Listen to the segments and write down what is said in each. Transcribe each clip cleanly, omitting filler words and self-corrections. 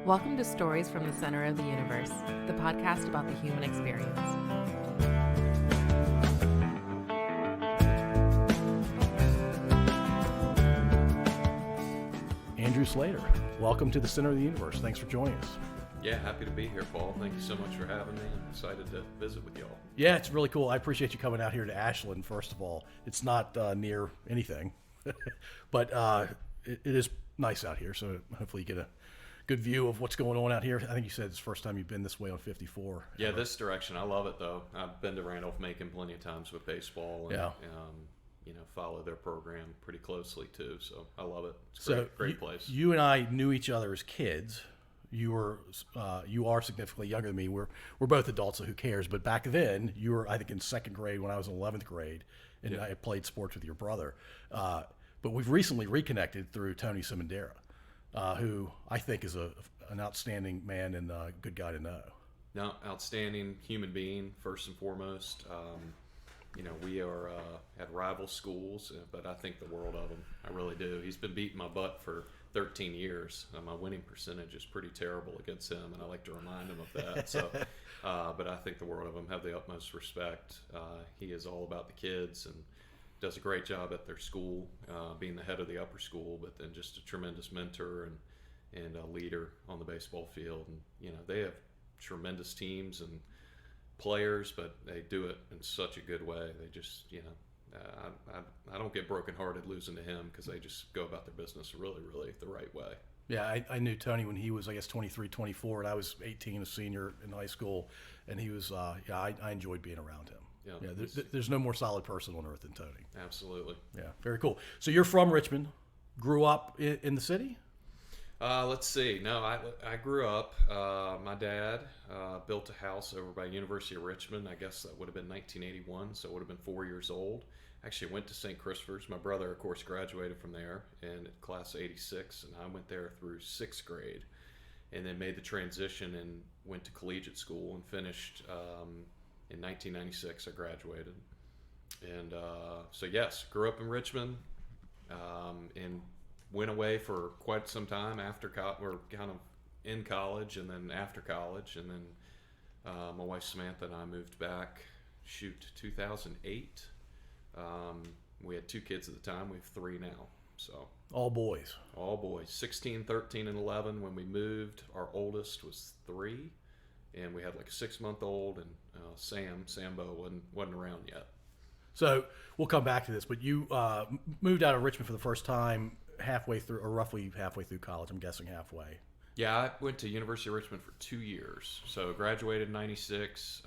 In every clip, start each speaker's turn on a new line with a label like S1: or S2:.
S1: Welcome to Stories from the Center of the Universe, the podcast about the human experience.
S2: Andrew Slater, welcome to the Center of the Universe. Thanks for joining us.
S3: Yeah, happy to be here, Paul. Thank you so much for having me. I'm excited to visit with y'all.
S2: Yeah, it's really cool. I appreciate you coming out here to Ashland, first of all. It's not near anything, but it is nice out here, so hopefully you get a good view of what's going on out here. I think you said it's the first time you've been this way on 54.
S3: Yeah, this direction. I love it, though. I've been to Randolph-Macon plenty of times with baseball and, follow their program pretty closely, too. So I love it. It's a great place.
S2: You and I knew each other as kids. You are significantly younger than me. We're both adults, so who cares? But back then, you were, I think, in second grade when I was in 11th grade, and I played sports with your brother. But we've recently reconnected through Tony Simondera, who I think is an outstanding man and a good guy to know.
S3: No, outstanding human being, first and foremost. We are at rival schools, but I think the world of him. I really do. He's been beating my butt for 13 years. My winning percentage is pretty terrible against him, and I like to remind him of that. So, but I think the world of him. Have the utmost respect. He is all about the kids and does a great job at their school, being the head of the upper school, but then just a tremendous mentor and a leader on the baseball field. And they have tremendous teams and players, but they do it in such a good way. They just I don't get brokenhearted losing to him because they just go about their business really, really the right way.
S2: Yeah, I knew Tony when he was, I guess, 23, 24, and I was 18, a senior in high school, and he was, I enjoyed being around him. Yeah, there's no more solid person on earth than Tony.
S3: Absolutely.
S2: Yeah, very cool. So you're from Richmond, grew up in the city?
S3: Let's see. No, I grew up. My dad built a house over by University of Richmond. I guess that would have been 1981, so I would have been 4 years old. Actually went to St. Christopher's. My brother, of course, graduated from there in class of 86, and I went there through sixth grade, and then made the transition and went to collegiate school and finished in 1996. I graduated, and so yes, grew up in Richmond, and went away for quite some time after or kind of in college and then after college, and then my wife Samantha and I moved back 2008. We had two kids at the time. We have three now. So
S2: all boys
S3: 16, 13, and 11 when we moved. Our oldest was 3, and we had like a 6-month-old, and Sambo wasn't around yet.
S2: So we'll come back to this, but you moved out of Richmond for the first time halfway through, or roughly halfway through college. I'm guessing halfway.
S3: Yeah, I went to University of Richmond for 2 years. So graduated in 96,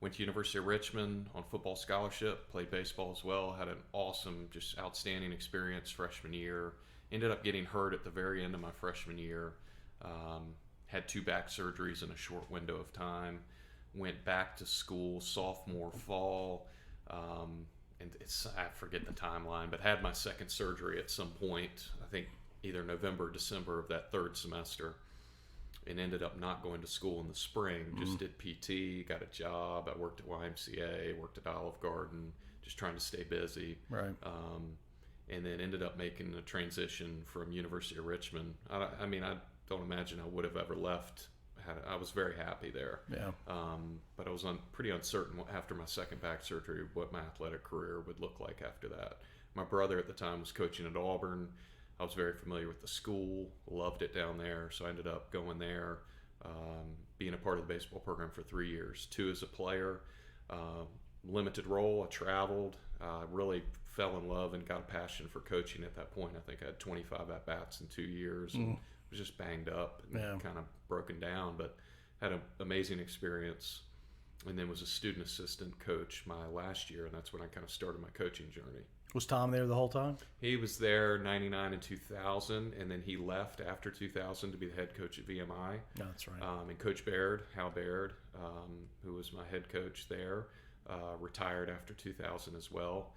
S3: went to University of Richmond on football scholarship, played baseball as well, had an awesome, just outstanding experience freshman year. Ended up getting hurt at the very end of my freshman year. Had 2 back surgeries in a short window of time. Went back to school sophomore fall. And I forget the timeline, but had my second surgery at some point, I think either November or December of that third semester, and ended up not going to school in the spring. Just did PT, got a job. I worked at YMCA, worked at Olive Garden, just trying to stay busy.
S2: Right.
S3: And then ended up making a transition from University of Richmond. I don't imagine I would have ever left. I was very happy there.
S2: Yeah.
S3: But I was pretty uncertain after my second back surgery what my athletic career would look like after that. My brother at the time was coaching at Auburn. I was very familiar with the school, loved it down there, so I ended up going there, being a part of the baseball program for 3 years. 2 as a player, limited role. I traveled, really fell in love and got a passion for coaching at that point. I think I had 25 at-bats in 2 years. And was just banged up and kind of broken down, but had an amazing experience, and then was a student assistant coach my last year, and that's when I kind of started my coaching journey.
S2: Was Tom there the whole time?
S3: He was there 99 and 2000, and then he left after 2000 to be the head coach at VMI.
S2: No, that's right.
S3: And Coach Hal Baird, who was my head coach there, retired after 2000 as well.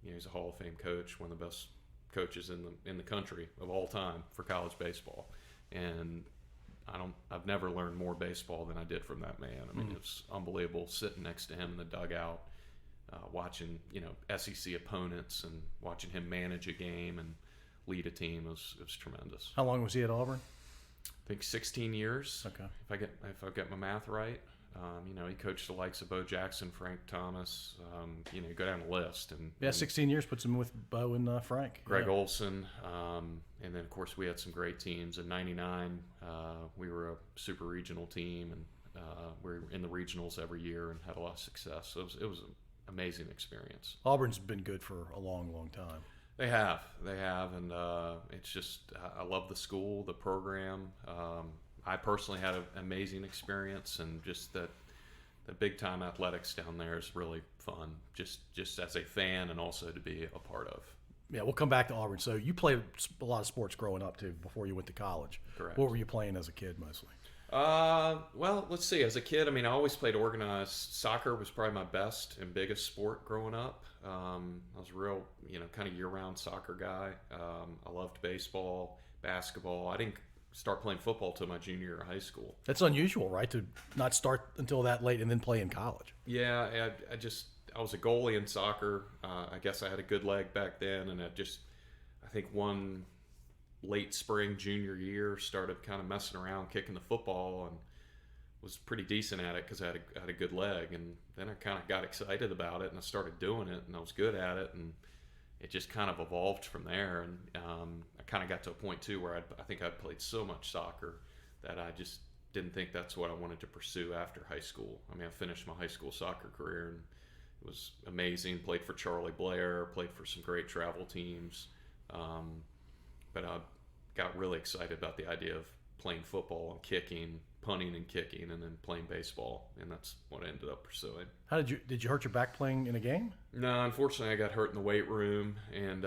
S3: He's a Hall of Fame coach, one of the best coaches in the country of all time for college baseball, and I've never learned more baseball than I did from that man. I mean, it's unbelievable sitting next to him in the dugout, watching SEC opponents and watching him manage a game and lead a team. It was tremendous.
S2: How long was he at Auburn?
S3: I think 16 years.
S2: Okay.
S3: If I get my math right. He coached the likes of Bo Jackson, Frank Thomas. You go down the list, and
S2: 16 years puts him with Bo and Frank.
S3: Greg Olson, and then of course we had some great teams. In '99, we were a super regional team, and we were in the regionals every year and had a lot of success. So it was an amazing experience.
S2: Auburn's been good for a long, long time.
S3: They have, and it's just I love the school, the program. I personally had an amazing experience, and just the big time athletics down there is really fun. Just as a fan, and also to be a part of.
S2: Yeah, we'll come back to Auburn. So you played a lot of sports growing up too before you went to college.
S3: Correct.
S2: What were you playing as a kid mostly?
S3: Well, let's see. As a kid, I always played organized. Soccer was probably my best and biggest sport growing up. I was a real, kind of year-round soccer guy. I loved baseball, basketball. I didn't start playing football till my junior year of high school.
S2: That's unusual, right? To not start until that late and then play in college.
S3: Yeah, I was a goalie in soccer. I guess I had a good leg back then, and I think one late spring junior year started kind of messing around kicking the football and was pretty decent at it because I had a good leg, and then I kind of got excited about it and I started doing it and I was good at it, and it just kind of evolved from there. And I kind of got to a point too where I think I'd played so much soccer that I just didn't think that's what I wanted to pursue after high school. I finished my high school soccer career and it was amazing. Played for Charlie Blair, played for some great travel teams, but I got really excited about the idea of playing football and kicking, punting and kicking, and then playing baseball, and that's what I ended up pursuing.
S2: How did you hurt your back playing in a game?
S3: No, unfortunately, I got hurt in the weight room, and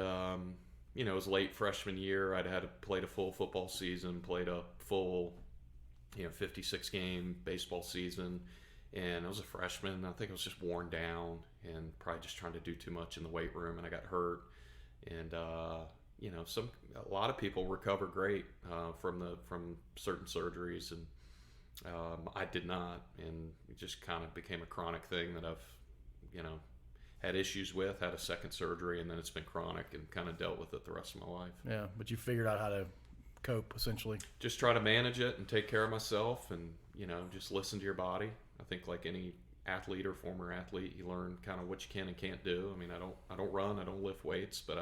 S3: it was late freshman year. I'd played a full football season, played a full 56 game baseball season, and I was a freshman. I think I was just worn down and probably just trying to do too much in the weight room, and I got hurt. And a lot of people recover great from certain surgeries, and I did not, and it just kind of became a chronic thing that I've had issues with. Had a second surgery, and then it's been chronic, and kind of dealt with it the rest of my life.
S2: Yeah, but you figured out how to cope essentially.
S3: Just try to manage it and take care of myself, and just listen to your body. I think like any athlete or former athlete, you learn kind of what you can and can't do. I don't run, I don't lift weights, but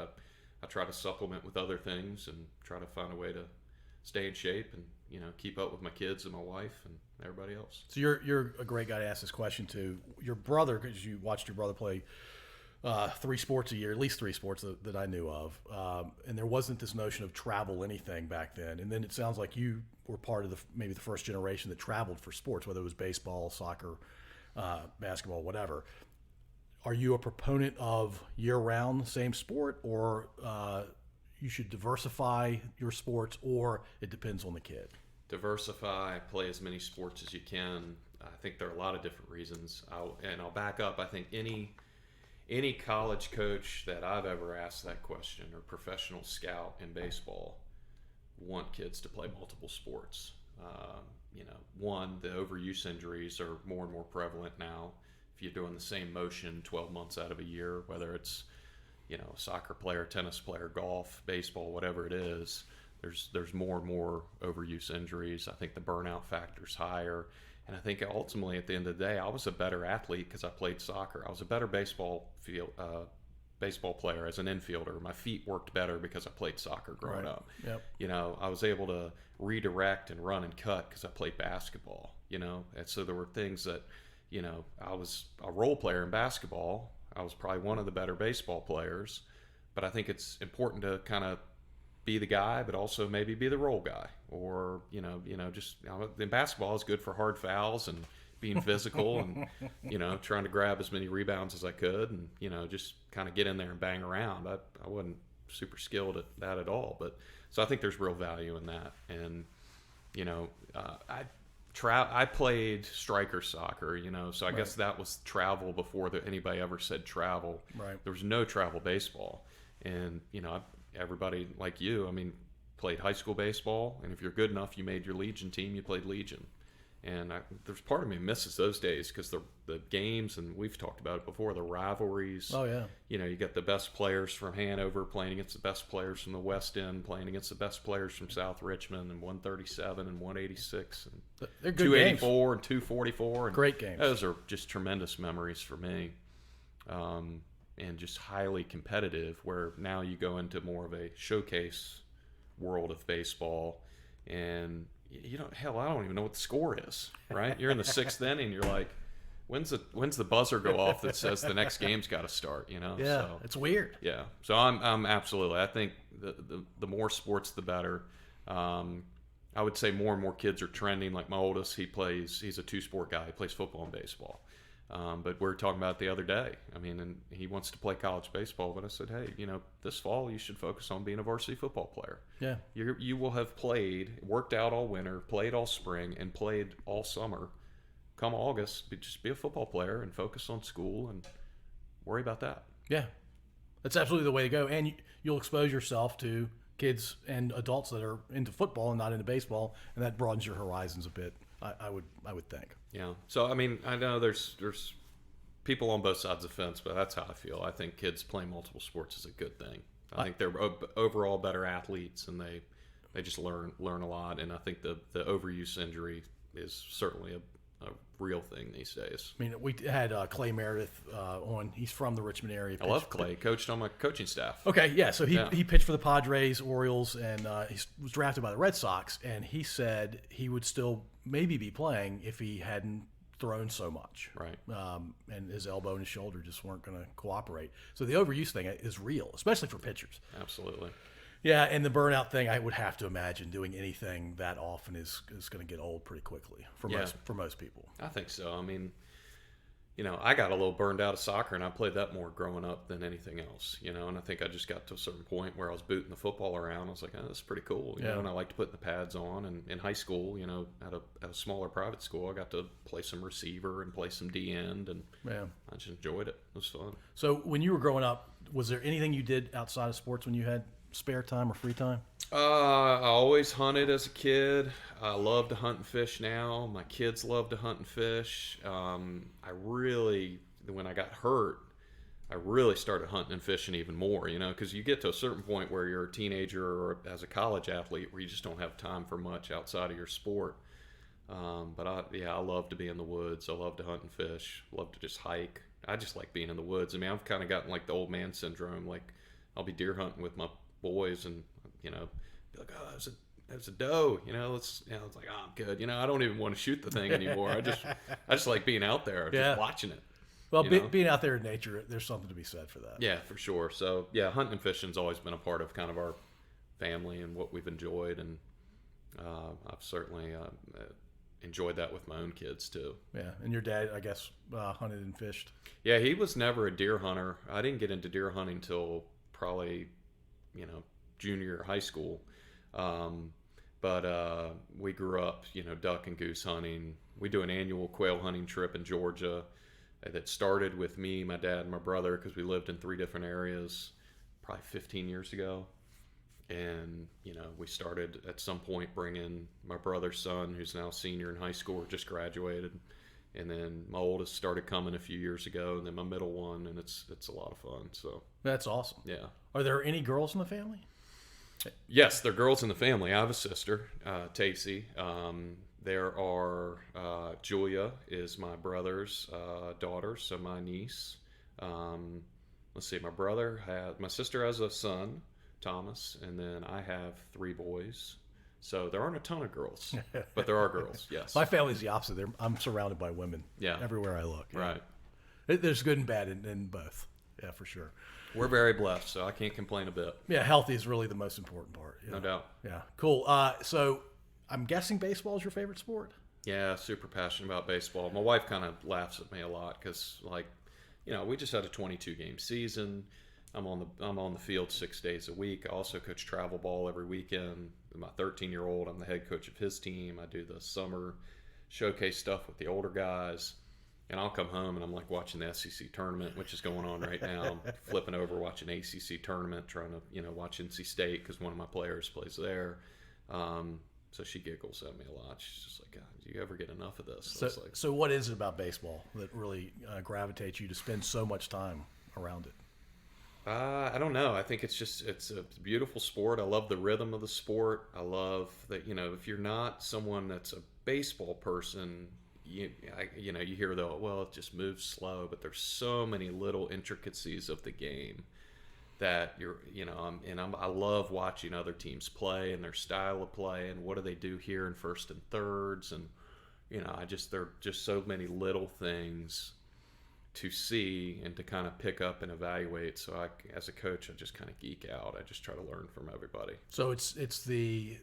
S3: I try to supplement with other things and try to find a way to stay in shape and keep up with my kids and my wife and everybody else.
S2: So you're a great guy to ask this question to. Your brother, because you watched your brother play 3 sports a year, at least 3 sports that I knew of, and there wasn't this notion of travel anything back then. And then it sounds like you were part of maybe the first generation that traveled for sports, whether it was baseball, soccer, basketball, whatever. Are you a proponent of year-round same sport, or you should diversify your sports, or it depends on the kid?
S3: Diversify, play as many sports as you can. I think there are a lot of different reasons. I'll back up. I think any college coach that I've ever asked that question, or professional scout in baseball, want kids to play multiple sports. One, the overuse injuries are more and more prevalent now. If you're doing the same motion 12 months out of a year, whether it's a soccer player, tennis player, golf, baseball, whatever it is, there's more and more overuse injuries. I think the burnout factor's higher, and I think ultimately at the end of the day, I was a better athlete because I played soccer. I was a better baseball player as an infielder. My feet worked better because I played soccer growing up.
S2: Yep.
S3: I was able to redirect and run and cut because I played basketball. And so there were things that, I was a role player in basketball. I was probably one of the better baseball players, but I think it's important to kind of be the guy, but also maybe be the role guy, or just in basketball is good for hard fouls and being physical and trying to grab as many rebounds as I could, and just kind of get in there and bang around. I wasn't super skilled at that at all, but so I think there's real value in that. And I played striker soccer, so I guess that was travel before anybody ever said travel.
S2: Right.
S3: There was no travel baseball, and everybody like you, played high school baseball, and if you're good enough, you made your Legion team, you played Legion. And there's part of me misses those days because the games, and we've talked about it before, the rivalries.
S2: Oh, yeah.
S3: You know, you got the best players from Hanover playing against the best players from the West End, playing against the best players from South Richmond, and 137 and 186 and
S2: They're good
S3: 284
S2: games.
S3: and 244. And
S2: Great games.
S3: Those are just tremendous memories for me. And just highly competitive, where now you go into more of a showcase world of baseball, and you don't, hell, I don't even know what the score is, right? You're in the sixth inning, you're like, when's the buzzer go off that says the next game's got to start, you know?
S2: Yeah,
S3: So,
S2: it's weird.
S3: yeah. So I'm absolutely, I think the more sports, the better. I would say more and more kids are trending. Like my oldest, he's a two-sport guy. He plays football and baseball. But we were talking about it the other day. I mean, and he wants to play college baseball, but I said, hey, you know, this fall you should focus on being a varsity football player.
S2: Yeah.
S3: You will have worked out all winter, played all spring, and played all summer. Come August, just be a football player and focus on school and worry about that.
S2: Yeah. That's absolutely the way to go. And you'll expose yourself to kids and adults that are into football and not into baseball, and that broadens your horizons a bit, I would think.
S3: Yeah. So, I mean, I know there's people on both sides of the fence, but that's how I feel. I think kids playing multiple sports is a good thing. I think they're overall better athletes, and they just learn a lot. And I think the overuse injury is certainly a real thing these days.
S2: I mean, we had Clay Meredith on. He's from the Richmond area.
S3: I love Clay. Coached on my coaching staff.
S2: Okay, yeah. So he pitched for the Padres, Orioles, and he was drafted by the Red Sox. And he said he would still maybe be playing if he hadn't thrown so much.
S3: Right.
S2: And his elbow and his shoulder just weren't going to cooperate. So the overuse thing is real, especially for pitchers.
S3: Absolutely.
S2: Yeah, and the burnout thing, I would have to imagine doing anything that often is going to get old pretty quickly for most people.
S3: I think so. I mean, you know, I got a little burned out of soccer, and I played that more growing up than anything else, you know, and I think I just got to a certain point where I was booting the football around. I was like, oh, this is pretty cool, you know, and I liked putting the pads on. And in high school, you know, at a smaller private school, I got to play some receiver and play some D-end, and I just enjoyed it. It was fun.
S2: So when you were growing up, was there anything you did outside of sports when you had spare time or free time?
S3: I always hunted as a kid. I love to hunt and fish now. My kids love to hunt and fish. When I got hurt, I really started hunting and fishing even more, you know, because you get to a certain point where you're a teenager or as a college athlete where you just don't have time for much outside of your sport. But I love to be in the woods. I love to hunt and fish. Love to just hike. I just like being in the woods. I mean, I've kind of gotten like the old man syndrome. Like I'll be deer hunting with my boys and, you know, be like, oh, there's a doe, you know, it's like, oh, I'm good. You know, I don't even want to shoot the thing anymore. I just like being out there, just watching it.
S2: Well, being out there in nature, there's something to be said for that.
S3: Yeah, for sure. So yeah, hunting and fishing's always been a part of kind of our family and what we've enjoyed. And I've certainly enjoyed that with my own kids too. Yeah.
S2: And your dad, I guess, hunted and fished.
S3: Yeah, he was never a deer hunter. I didn't get into deer hunting till probably, you know, junior year of high school. But we grew up, you know, duck and goose hunting. We do an annual quail hunting trip in Georgia that started with me, my dad, and my brother, because we lived in 3 different areas probably 15 years ago. And, you know, we started at some point bringing my brother's son, who's now a senior in high school, or just graduated. And then my oldest started coming a few years ago, and then my middle one, and it's a lot of fun. So
S2: that's awesome.
S3: Yeah.
S2: Are there any girls in the family?
S3: Yes, there are girls in the family. I have a sister, Tacy. There are Julia is my brother's daughter, so my niece. Let's see, my sister has a son, Thomas, and then I have 3 boys. So there aren't a ton of girls, but there are girls, yes.
S2: My family's the opposite. I'm surrounded by women everywhere I look.
S3: Right.
S2: There's good and bad in both. Yeah, for sure.
S3: We're very blessed, so I can't complain a bit.
S2: Yeah, healthy is really the most important part.
S3: No doubt.
S2: Yeah, cool. So I'm guessing baseball is your favorite sport?
S3: Yeah, super passionate about baseball. My wife kind of laughs at me a lot because, like, you know, we just had a 22-game season. I'm on the field 6 days a week. I also coach travel ball every weekend. With my 13-year-old, I'm the head coach of his team. I do the summer showcase stuff with the older guys. And I'll come home and I'm like watching the SEC tournament, which is going on right now. I'm flipping over watching ACC tournament, trying to, you know, watch NC State because one of my players plays there. So she giggles at me a lot. She's just like, God, do you ever get enough of this?
S2: So what is it about baseball that really gravitates you to spend so much time around it?
S3: I don't know. I think it's a beautiful sport. I love the rhythm of the sport. I love that, if you're not someone that's a baseball person, you hear it just moves slow, but there's so many little intricacies of the game that I love watching other teams play and their style of play and what do they do here in first and thirds, and there are just so many little things to see and to kind of pick up and evaluate. So as a coach, I just kind of geek out. I just try to learn from everybody.
S2: So it's the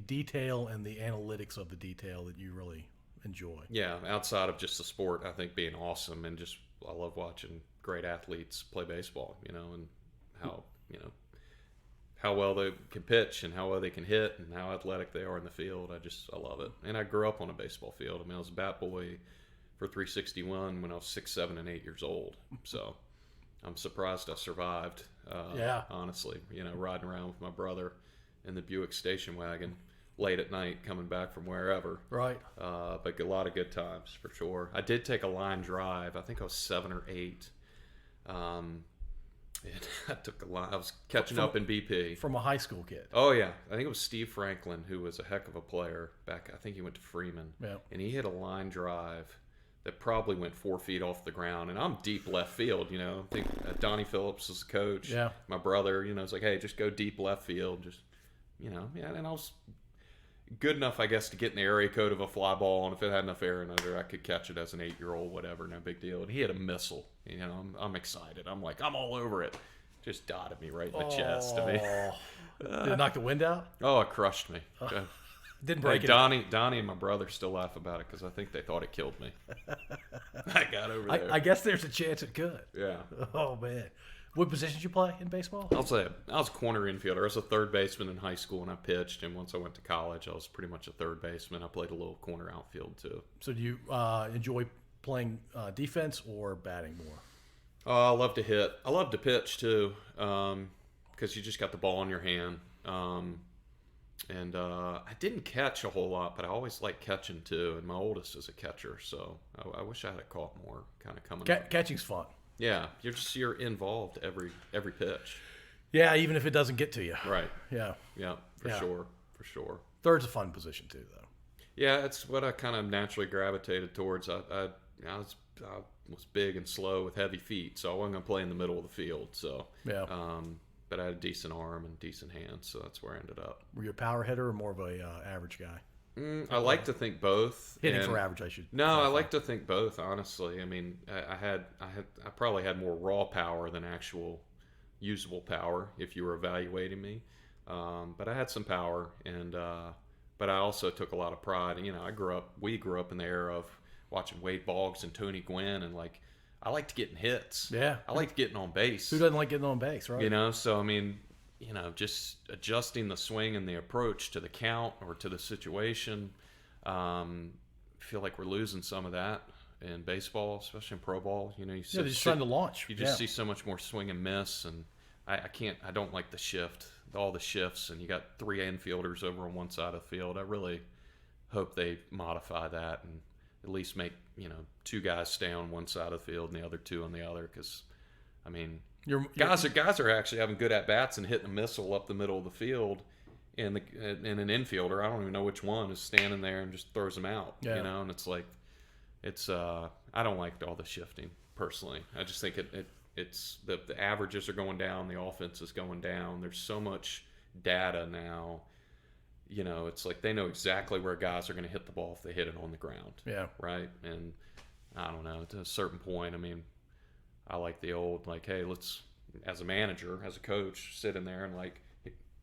S2: detail and the analytics of the detail that you really enjoy.
S3: Yeah, outside of just the sport, I think being awesome, and just I love watching great athletes play baseball, and how well they can pitch and how well they can hit and how athletic they are in the field. I love it. And I grew up on a baseball field. I mean, I was a bat boy for 361 when I was 6, 7, and 8 years old. So I'm surprised I survived. Honestly, riding around with my brother in the Buick station wagon late at night coming back from wherever.
S2: Right.
S3: But a lot of good times for sure. I did take a line drive. I think I was 7 or 8. And I was catching up in BP.
S2: From a high school kid.
S3: Oh, yeah. I think it was Steve Franklin, who was a heck of a player back. I think he went to Freeman.
S2: Yeah.
S3: And he hit a line drive that probably went 4 feet off the ground. And I'm deep left field, I think Donnie Phillips was the coach.
S2: Yeah.
S3: My brother, was like, hey, just go deep left field. Just, and I was good enough, I guess, to get in the area code of a fly ball. And if it had enough air in under, I could catch it as an 8-year-old, whatever, no big deal. And he had a missile. I'm excited. I'm like, I'm all over it. Just dotted me right in the chest.
S2: Did it knock the wind out?
S3: Oh, it crushed me.
S2: Didn't break it.
S3: Donnie and my brother still laugh about it because I think they thought it killed me. I got over there.
S2: I guess there's a chance it could.
S3: Yeah.
S2: Oh, man. What position did you play in baseball?
S3: I'll say I was a corner infielder. I was a third baseman in high school and I pitched. And once I went to college, I was pretty much a third baseman. I played a little corner outfield too.
S2: So do you enjoy playing defense or batting more?
S3: I love to hit. I love to pitch too, because you just got the ball in your hand. And I didn't catch a whole lot, but I always liked catching too. And my oldest is a catcher, so I wish I had caught more. Kind of coming.
S2: Catching's fun.
S3: Yeah, you're involved every pitch.
S2: Yeah, even if it doesn't get to you.
S3: Right.
S2: Yeah.
S3: Yeah, for sure.
S2: Third's a fun position too, though.
S3: Yeah, it's what I kind of naturally gravitated towards. I was big and slow with heavy feet, so I wasn't going to play in the middle of the field. So,
S2: yeah.
S3: But I had a decent arm and decent hands, so that's where I ended up.
S2: Were you a power hitter or more of a average guy?
S3: I like to think both.
S2: Hitting for average, I should.
S3: No, I like to think both. Honestly, I mean, I probably had more raw power than actual usable power if you were evaluating me. But I had some power, and but I also took a lot of pride. And we grew up in the era of watching Wade Boggs and Tony Gwynn, and I liked getting hits.
S2: Yeah,
S3: I liked getting on base.
S2: Who doesn't like getting on base, right?
S3: So I mean, just adjusting the swing and the approach to the count or to the situation. I feel like we're losing some of that in baseball, especially in pro ball. You see,
S2: they're just trying to launch.
S3: You just see so much more swing and miss, and I don't like the shift, all the shifts, and you got 3 infielders over on one side of the field. I really hope they modify that and at least make 2 guys stay on one side of the field and the other 2 on the other, because I mean, guys are actually having good at bats and hitting a missile up the middle of the field, and an infielder, I don't even know which one, is standing there and just throws them out.
S2: Yeah.
S3: And it's like, I don't like all the shifting personally. I just think it's the averages are going down, the offense is going down. There's so much data now. It's like they know exactly where guys are going to hit the ball if they hit it on the ground.
S2: Yeah.
S3: Right. And I don't know, to a certain point, I mean, I like the old, hey, let's, as a manager, as a coach, sit in there and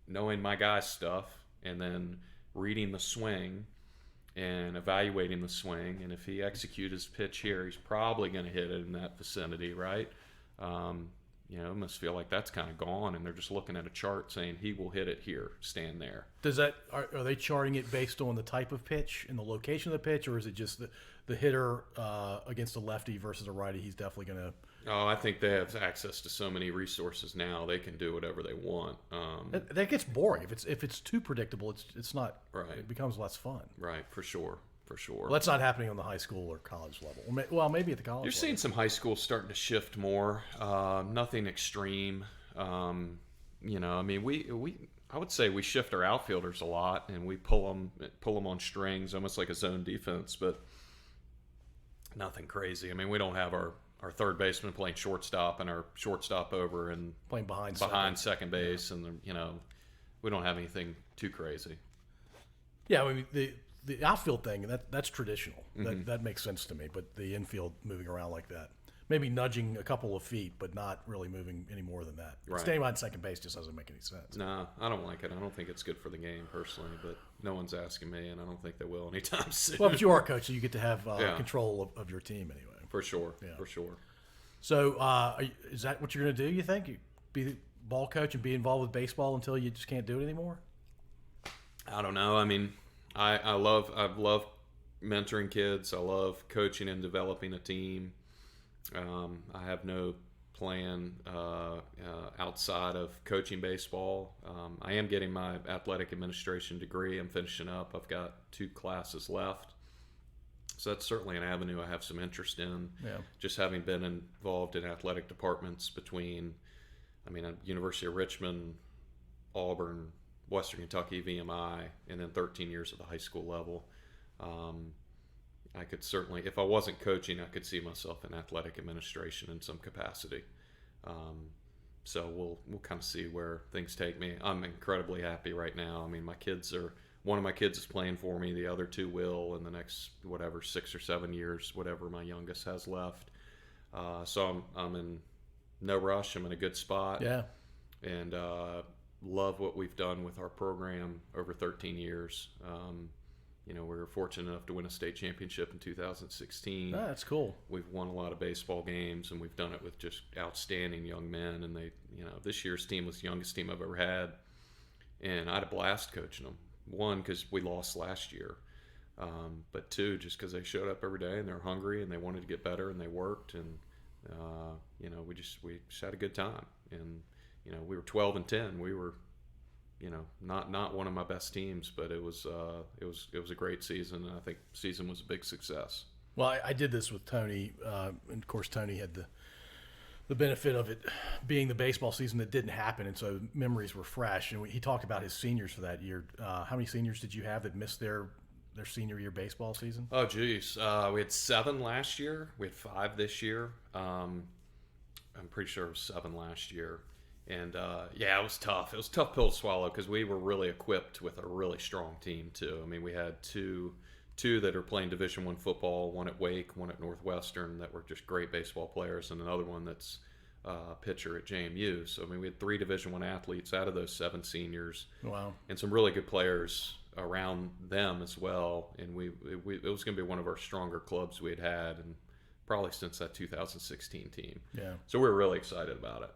S3: knowing my guy's stuff and then reading the swing and evaluating the swing. And if he executes his pitch here, he's probably going to hit it in that vicinity. Right. It must feel like that's kind of gone, and they're just looking at a chart saying he will hit it here, stand there.
S2: Are they charting it based on the type of pitch and the location of the pitch, or is it just the hitter against a lefty versus a righty? He's definitely going to.
S3: Oh, I think they have access to so many resources now. They can do whatever they want.
S2: That gets boring if it's too predictable. It's not.
S3: Right.
S2: It becomes less fun.
S3: Right, for sure.
S2: Well, that's not happening on the high school or college level. Well, maybe at the college
S3: You're
S2: level.
S3: seeing some high schools starting to shift more. Nothing extreme. I mean, I would say we shift our outfielders a lot, and we pull them on strings, almost like a zone defense, but nothing crazy. I mean, we don't have our third baseman playing shortstop and our shortstop over and
S2: playing behind
S3: second base, and we don't have anything too crazy.
S2: Yeah, I mean the outfield thing that's traditional. That makes sense to me. But the infield moving around like that, maybe nudging a couple of feet, but not really moving any more than that.
S3: Right.
S2: Staying behind second base just doesn't make any sense.
S3: No, I don't like it. I don't think it's good for the game personally, but no one's asking me, and I don't think they will anytime soon.
S2: Well, but you are a coach, so you get to have control of your team anyway.
S3: For sure.
S2: So is that what you're going to do, you think? You be the ball coach and be involved with baseball until you just can't do it anymore?
S3: I don't know. I mean, I've loved mentoring kids. I love coaching and developing a team. I have no plan outside of coaching baseball. I am getting my athletic administration degree. I'm finishing up. I've got 2 classes left. So that's certainly an avenue I have some interest in.
S2: Yeah.
S3: Just having been involved in athletic departments University of Richmond, Auburn, Western Kentucky, VMI, and then 13 years at the high school level. I could certainly, if I wasn't coaching, I could see myself in athletic administration in some capacity. So we'll kind of see where things take me. I'm incredibly happy right now. I mean, one of my kids is playing for me. The other 2 will in the next 6 or 7 years, whatever my youngest has left. So I'm in no rush. I'm in a good spot.
S2: Yeah.
S3: And love what we've done with our program over 13 years. We were fortunate enough to win a state championship in 2016.
S2: Oh, that's cool.
S3: We've won a lot of baseball games, and we've done it with just outstanding young men. And this year's team was the youngest team I've ever had, and I had a blast coaching them. 1, because we lost last year, but 2, just because they showed up every day and they're hungry and they wanted to get better and they worked, and we just had a good time. And we were 12-10. We were not one of my best teams, but it was a great season, and I think the season was a big success.
S2: Well, I did this with Tony, and of course Tony had the benefit of it being the baseball season that didn't happen, and so memories were fresh. And he talked about his seniors for that year. How many seniors did you have that missed their senior year baseball season?
S3: Oh, geez. We had 7 last year. We had 5 this year. I'm pretty sure it was 7 last year. And, it was tough. It was a tough pill to swallow because we were really equipped with a really strong team, too. I mean, we had two that are playing Division I football, one at Wake, one at Northwestern, that were just great baseball players, and another one that's a pitcher at JMU. So, I mean, we had 3 Division I athletes out of those 7 seniors.
S2: Wow. And
S3: some really good players around them as well. And it was going to be one of our stronger clubs we had, and probably since that 2016 team.
S2: Yeah.
S3: So we were really excited about it.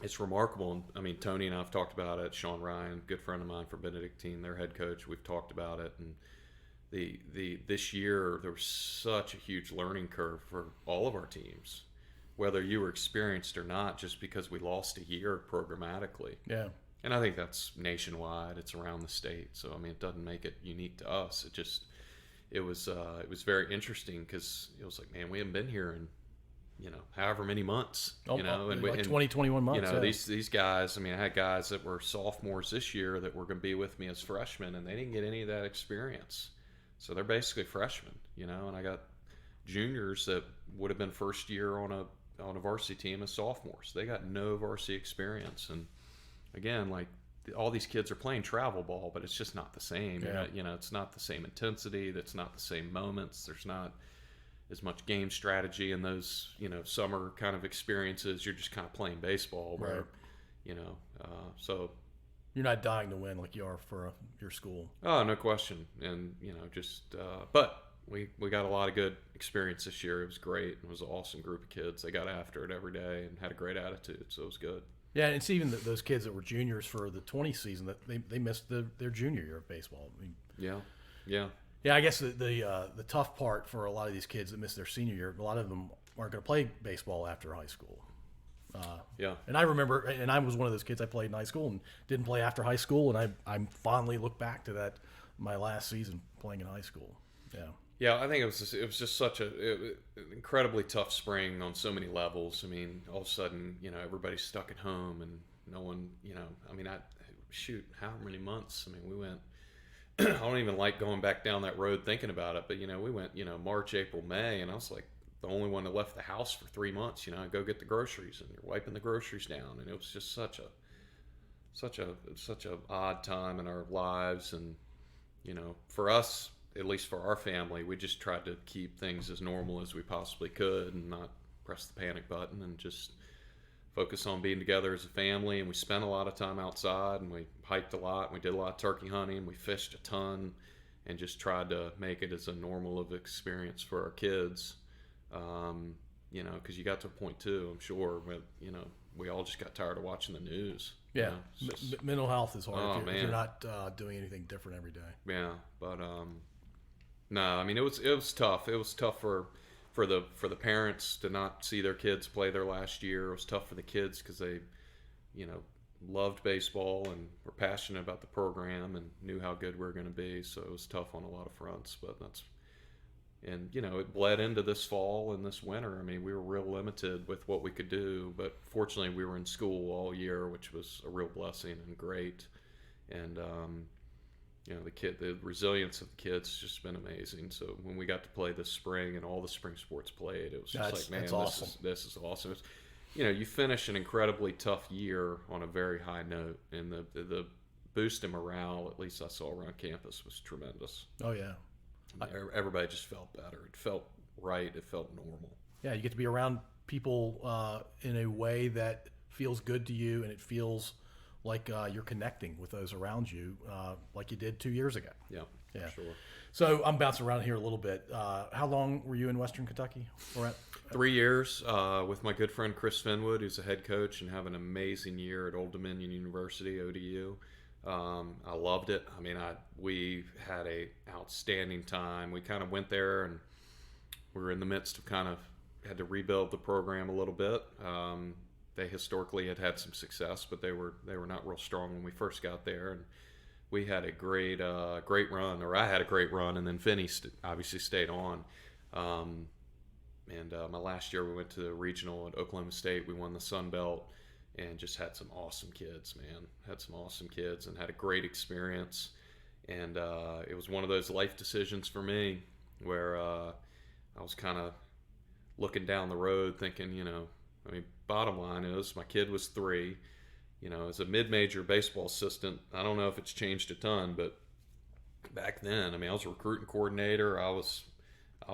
S3: It's remarkable. I mean, Tony and I have talked about it. Sean Ryan, good friend of mine from Benedictine, their head coach, we've talked about it. And this year there was such a huge learning curve for all of our teams, whether you were experienced or not, just because we lost a year programmatically.
S2: Yeah.
S3: And I think that's nationwide. It's around the state. So I mean, it doesn't make it unique to us. It was very interesting because it was like, man, we haven't been here in however many months, and
S2: 20, 21 months.
S3: These guys, I mean, I had guys that were sophomores this year that were going to be with me as freshmen, and they didn't get any of that experience. So they're basically freshmen, and I got juniors that would have been first year on a varsity team as sophomores. They got no varsity experience. And again, like all these kids are playing travel ball, but it's just not the same.
S2: Yeah.
S3: It's not the same intensity. That's not the same moments. There's not as much game strategy in those, summer kind of experiences. You're just kind of playing baseball, where,
S2: right.
S3: So
S2: you're not dying to win like you are for your school.
S3: Oh, no question. And but we got a lot of good experience this year. It was great. It was an awesome group of kids. They got after it every day and had a great attitude, so it was good.
S2: Yeah, and it's even those kids that were juniors for the 20 season that they missed their junior year of baseball. I mean,
S3: yeah.
S2: Yeah, I guess the tough part for a lot of these kids that missed their senior year, a lot of them aren't going to play baseball after high school. And I remember, and I was one of those kids. I played in high school and didn't play after high school, and I fondly look back to that my last season playing in high school. Yeah.
S3: Yeah, I think it was just such an incredibly tough spring on so many levels. I mean, all of a sudden, everybody's stuck at home and no one, I mean, how many months? I mean, we went, I don't even like going back down that road thinking about it, but, we went, March, April, May, and I was like the only one that left the house for 3 months, go get the groceries, and you're wiping the groceries down. And it was just such a odd time in our lives. And, for us, at least for our family, we just tried to keep things as normal as we possibly could and not press the panic button and just focus on being together as a family. And we spent a lot of time outside, and we hiked a lot, and we did a lot of turkey hunting, we fished a ton, and just tried to make it as a normal of experience for our kids. Because you got to a point too, I'm sure, but we all just got tired of watching the news.
S2: Yeah, mental health is hard
S3: Oh,
S2: if you're not doing anything different every day.
S3: Yeah, but no, I mean it was tough. It was tough for the parents to not see their kids play their last year. It was tough for the kids because they, loved baseball and were passionate about the program and knew how good we were going to be. So it was tough on a lot of fronts. But it bled into this fall and this winter. I mean, we were real limited with what we could do, but fortunately we were in school all year, which was a real blessing and great. And the resilience of the kids has just been amazing. So when we got to play this spring and all the spring sports played, it was just like, man,
S2: awesome.
S3: This is awesome. You finish an incredibly tough year on a very high note, and the boost in morale, at least I saw around campus, was tremendous.
S2: Oh yeah.
S3: Everybody just felt better. It felt right. It felt normal.
S2: Yeah, you get to be around people in a way that feels good to you, and it feels like you're connecting with those around you, like you did 2 years ago.
S3: Yeah, sure.
S2: So I'm bouncing around here a little bit. How long were you in Western Kentucky?
S3: 3 years with my good friend Chris Finwood, who's a head coach and have an amazing year at Old Dominion University, ODU. I loved it. I mean, we had a outstanding time. We kind of went there, and we were in the midst of had to rebuild the program a little bit. They historically had some success, but they were not real strong when we first got there. And we had a great run, or I had a great run, and then Finney obviously stayed on. My last year we went to the regional at Oklahoma State. We won the Sun Belt. And just had some awesome kids, man. Had some awesome kids and had a great experience. And it was one of those life decisions for me where I was kind of looking down the road thinking, bottom line is my kid was 3. As a mid-major baseball assistant, I don't know if it's changed a ton, but back then, I was a recruiting coordinator. I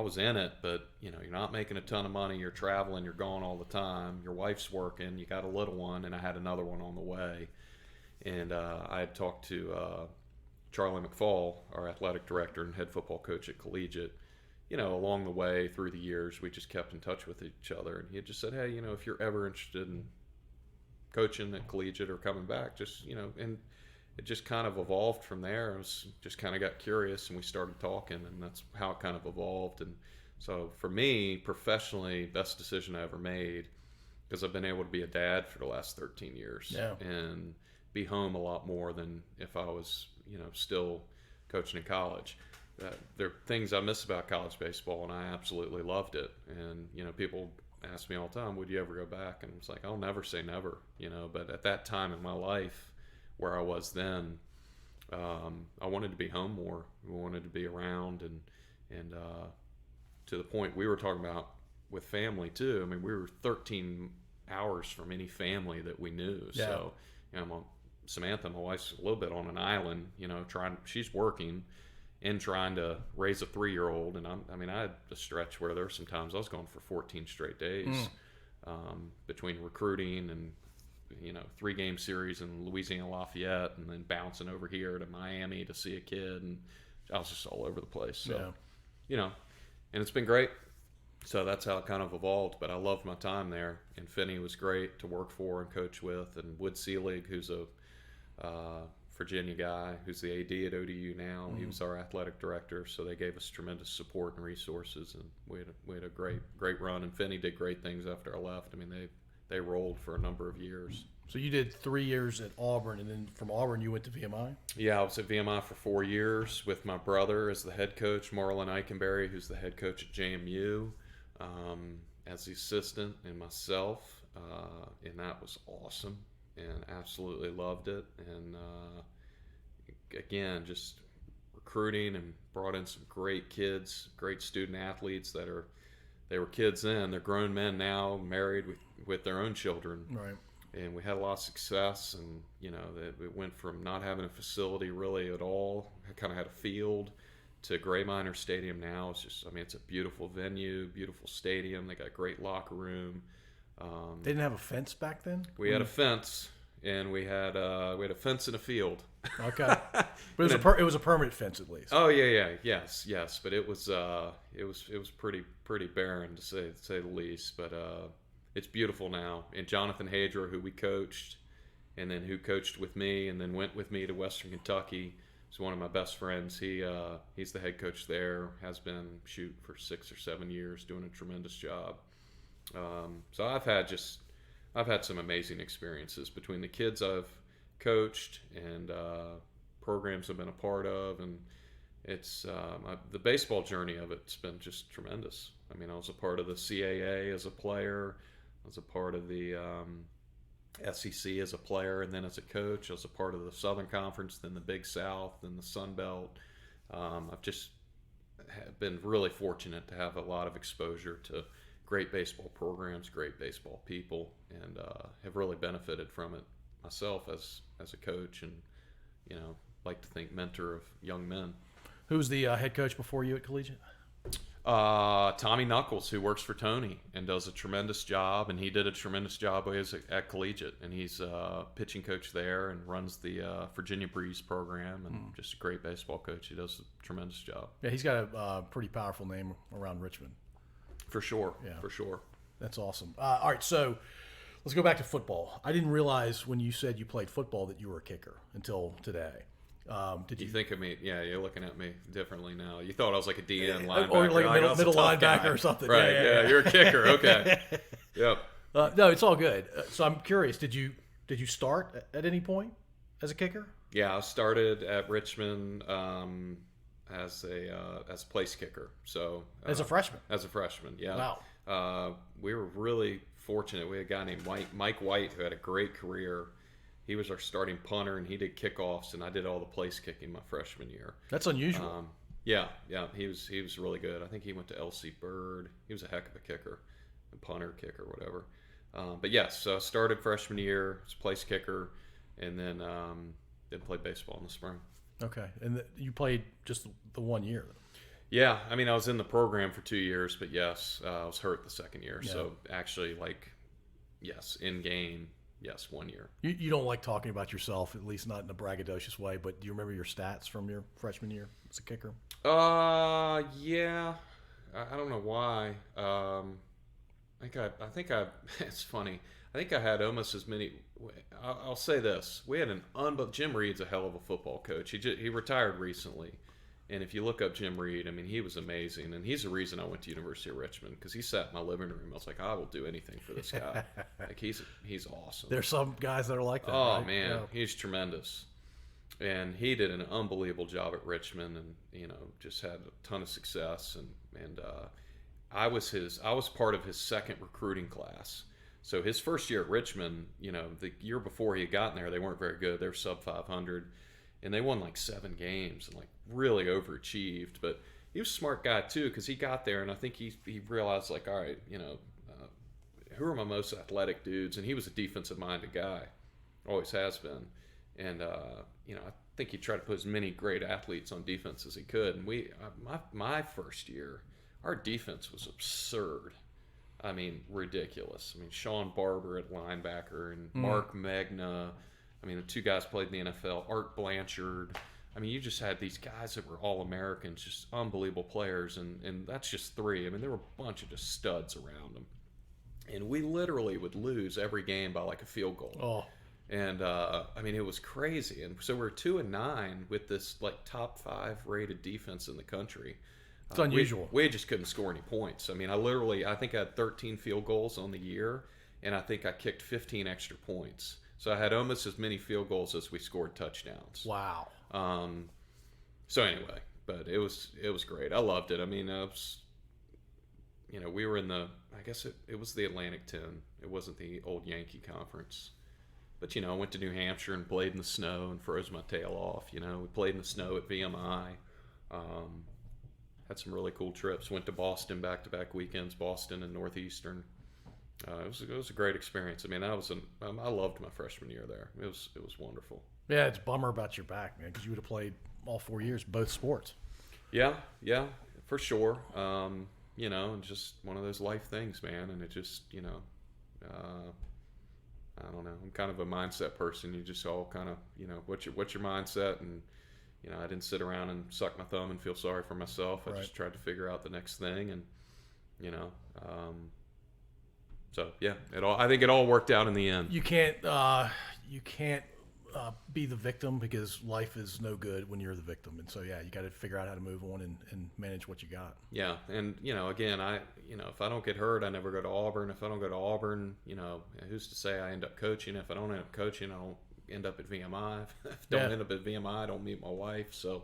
S3: was in it, but you're not making a ton of money. You're traveling, you're gone all the time. Your wife's working. You got a little one, and I had another one on the way. And I had talked to Charlie McFall, our athletic director and head football coach at Collegiate. Along the way through the years, we just kept in touch with each other. And he had just said, hey, if you're ever interested in coaching at Collegiate or coming back, just and it just kind of evolved from there. I was just kind of got curious, and we started talking, and that's how it kind of evolved. And so for me, professionally, best decision I ever made, because I've been able to be a dad for the last 13 years and be home a lot more than if I was, still coaching in college. There are things I miss about college baseball, and I absolutely loved it. And, people ask me all the time, would you ever go back? And it's like, I'll never say never, but at that time in my life, where I was then, I wanted to be home more. We wanted to be around, and to the point we were talking about with family too. We were 13 hours from any family that we knew. Yeah. So, Samantha, my wife's a little bit on an island. She's working and trying to raise a 3-year-old. And I had a stretch where there were some times I was gone for 14 straight days between recruiting and 3-game series in Louisiana Lafayette, and then bouncing over here to Miami to see a kid, and I was just all over the place. So, and it's been great. So that's how it kind of evolved. But I loved my time there, and Finney was great to work for and coach with, and Wood Seelig, who's a Virginia guy who's the AD at ODU now. He was our athletic director, so they gave us tremendous support and resources, and we had a great run. And Finney did great things after I left. They they rolled for a number of years.
S2: So you did 3 years at Auburn, and then from Auburn you went to VMI?
S3: Yeah, I was at VMI for 4 years with my brother as the head coach, Marlon Eikenberry, who's the head coach at JMU, as the assistant, and myself. And that was awesome, and absolutely loved it. And again, just recruiting and brought in some great kids, great student athletes they were kids then. They're grown men now, married with their own children.
S2: Right.
S3: And we had a lot of success, and it went from not having a facility really at all. I kind of had a field to Gray Minor Stadium now. It's just, it's a beautiful venue, beautiful stadium. They got a great locker room.
S2: They didn't have a fence back then?
S3: We had a fence, and we had a fence in a field.
S2: Okay, but it was a permanent fence at least.
S3: Oh yes. But it was pretty barren to say the least. But it's beautiful now. And Jonathan Hadra, who we coached, and then who coached with me, and then went with me to Western Kentucky, is one of my best friends. He's the head coach there. Has been for 6 or 7 years, doing a tremendous job. So I've had some amazing experiences between the kids I've coached and programs I've been a part of, and it's the baseball journey of it's been just tremendous. I was a part of the CAA as a player. I was a part of the SEC as a player, and then as a coach, I was a part of the Southern Conference, then the Big South, then the Sun Belt. I've just been really fortunate to have a lot of exposure to great baseball programs, great baseball people, and have really benefited from it myself as a coach, and like to think mentor of young men.
S2: Who was the head coach before you at Collegiate?
S3: Tommy Knuckles, who works for Tony and does a tremendous job, and he did a tremendous job at Collegiate, and he's pitching coach there and runs the Virginia Breeze program, and just a great baseball coach. He does a tremendous job.
S2: Yeah, he's got a pretty powerful name around Richmond.
S3: For sure.
S2: Yeah.
S3: For sure.
S2: That's awesome. All right, so let's go back to football. I didn't realize when you said you played football that you were a kicker until today. Did you
S3: think of me? Yeah, you're looking at me differently now. You thought I was like a DN linebacker,
S2: or like a middle linebacker or something,
S3: right? Yeah, you're a kicker. Okay. Yep.
S2: No, it's all good. So I'm curious. Did you start at any point as a kicker?
S3: Yeah, I started at Richmond as a place kicker. So
S2: as a freshman.
S3: As a freshman, yeah.
S2: Wow.
S3: We were really fortunate. We had a guy named Mike White who had a great career. He was our starting punter, and he did kickoffs, and I did all the place kicking my freshman year.
S2: That's unusual.
S3: Yeah. He was really good. I think he went to LC Bird. He was a heck of a kicker, a punter, kicker, whatever. But yes, so I started freshman year as a place kicker, and then played baseball in the spring.
S2: Okay, and you played just the 1 year.
S3: Yeah, I was in the program for 2 years, but yes, I was hurt the second year. Yeah. So actually, yes, in game. Yes, 1 year.
S2: You don't like talking about yourself, at least not in a braggadocious way, but do you remember your stats from your freshman year as a kicker?
S3: Yeah. I don't know why. I think it's funny. I think I had almost as many. I'll say this. We had Jim Reed's a hell of a football coach. He retired recently. And if you look up Jim Reed, he was amazing. And he's the reason I went to University of Richmond, because he sat in my living room. I was like, I will do anything for this guy. He's awesome.
S2: There's some guys that are like that.
S3: Oh,
S2: right?
S3: man.
S2: Yeah.
S3: He's tremendous. And he did an unbelievable job at Richmond, and, just had a ton of success. And I was part of his second recruiting class. So his first year at Richmond, the year before he had gotten there, they weren't very good. They were sub 500. And they won 7 games and really overachieved. But he was a smart guy too, because he got there and I think he realized all right, who are my most athletic dudes? And he was a defensive minded guy, always has been. And I think he tried to put as many great athletes on defense as he could. And my first year, our defense was absurd. Ridiculous. Sean Barber at linebacker and Mark Magna. The 2 guys played in the NFL. Art Blanchard. You just had these guys that were all Americans, just unbelievable players, and that's just 3. There were a bunch of just studs around them, and we literally would lose every game by a field goal.
S2: Oh,
S3: and it was crazy. And so we're 2-9 with this top 5 rated defense in the country.
S2: It's unusual.
S3: We just couldn't score any points. I think I had 13 field goals on the year. and I think I kicked 15 extra points. So I had almost as many field goals as we scored touchdowns.
S2: Wow.
S3: So anyway, but it was great. I loved it. I mean, we were in I guess it was the Atlantic 10. It wasn't the old Yankee Conference. But, I went to New Hampshire and played in the snow and froze my tail off. We played in the snow at VMI. Had some really cool trips. Went to Boston back-to-back weekends, Boston and Northeastern. It was a great experience. I mean, I loved my freshman year there. It was wonderful.
S2: Yeah, it's a bummer about your back, man, because you would have played all 4 years, both sports.
S3: Yeah, for sure. Just one of those life things, man. And it just, I don't know. I'm kind of a mindset person. You just all kind of, what's your mindset? And, I didn't sit around and suck my thumb and feel sorry for myself. I just tried to figure out the next thing. And, so yeah, I think it all worked out in the end.
S2: You can't be the victim, because life is no good when you're the victim. And so, yeah, you got to figure out how to move on and manage what you got.
S3: Yeah. And, again, if I don't get hurt, I never go to Auburn. If I don't go to Auburn, who's to say I end up coaching? If I don't end up coaching, I don't end up at VMI. If I don't end up at VMI, I don't meet my wife. So,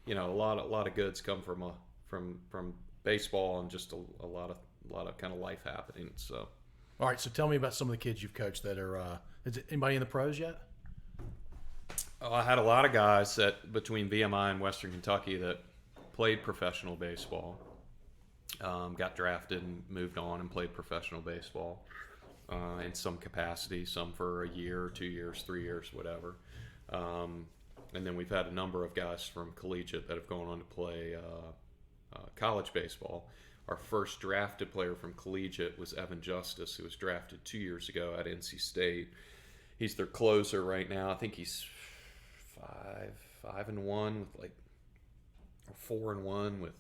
S3: a lot of goods come from baseball, and just a lot of kind of life happening. So,
S2: all right. So tell me about some of the kids you've coached that are, is it anybody in the pros yet?
S3: I had a lot of guys between VMI and Western Kentucky that played professional baseball, got drafted and moved on and played professional baseball in some capacity, some for a year, 2 years, 3 years, whatever. And then we've had a number of guys from Collegiate that have gone on to play college baseball. Our first drafted player from Collegiate was Evan Justice, who was drafted 2 years ago at NC State. He's their closer right now. I think he's 5-1 with 4-1 with.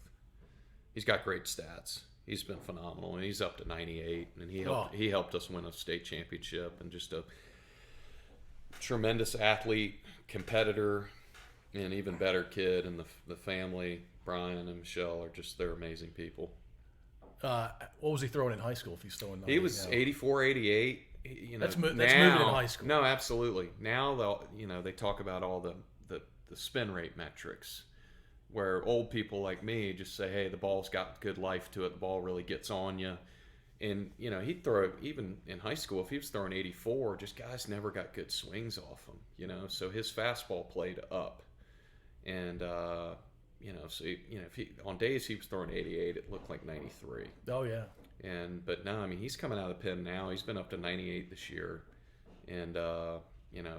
S3: He's got great stats. He's been phenomenal, and he's up to 98. And he helped us win a state championship, and just a tremendous athlete, competitor, and even better kid. And the family, Brian and Michelle, they're amazing people.
S2: What was he throwing in high school? If he's throwing,
S3: he was 84, 88.
S2: That's moving in high school.
S3: No, absolutely. Now they talk about all the spin rate metrics, where old people like me just say, hey, the ball's got good life to it. The ball really gets on you. And, he'd throw, even in high school, if he was throwing 84, just guys never got good swings off him, So his fastball played up. And, so, if on days he was throwing 88, it looked like 93.
S2: Oh, yeah.
S3: But no, I mean, he's coming out of the pen now. He's been up to 98 this year. And,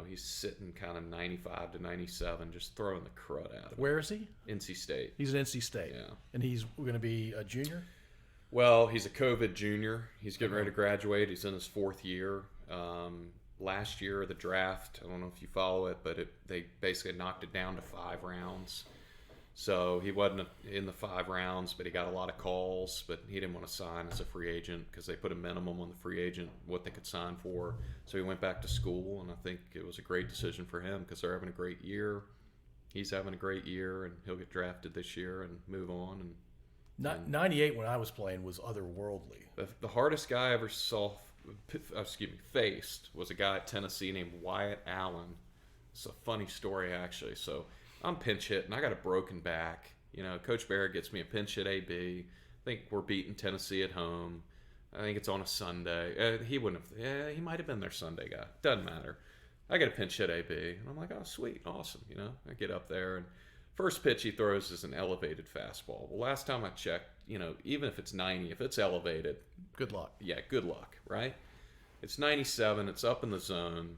S3: he's sitting kind of 95 to 97, just throwing the crud out of it.
S2: Where is he?
S3: NC State.
S2: He's at NC State.
S3: Yeah.
S2: And he's going to be a junior?
S3: Well, he's a COVID junior. He's getting ready to graduate. He's in his fourth year. Last year, the draft, I don't know if you follow it, but they basically knocked it down to 5 rounds. So he wasn't in the 5 rounds, but he got a lot of calls. But he didn't want to sign as a free agent because they put a minimum on the free agent, what they could sign for. So he went back to school, and I think it was a great decision for him because they're having a great year. He's having a great year, and he'll get drafted this year and move on. And
S2: 98 when I was playing was otherworldly.
S3: The hardest guy I ever faced was a guy at Tennessee named Wyatt Allen. It's a funny story, actually. So I'm pinch hitting. I got a broken back. Coach Barrett gets me a pinch hit AB. I think we're beating Tennessee at home. I think it's on a Sunday. He wouldn't have. Yeah, he might have been their Sunday guy. Doesn't matter. I get a pinch hit AB, and I'm like, oh, sweet, awesome. I get up there, and first pitch he throws is an elevated fastball. Well, last time I checked, even if it's 90, if it's elevated,
S2: good luck.
S3: Yeah, good luck, right? It's 97. It's up in the zone.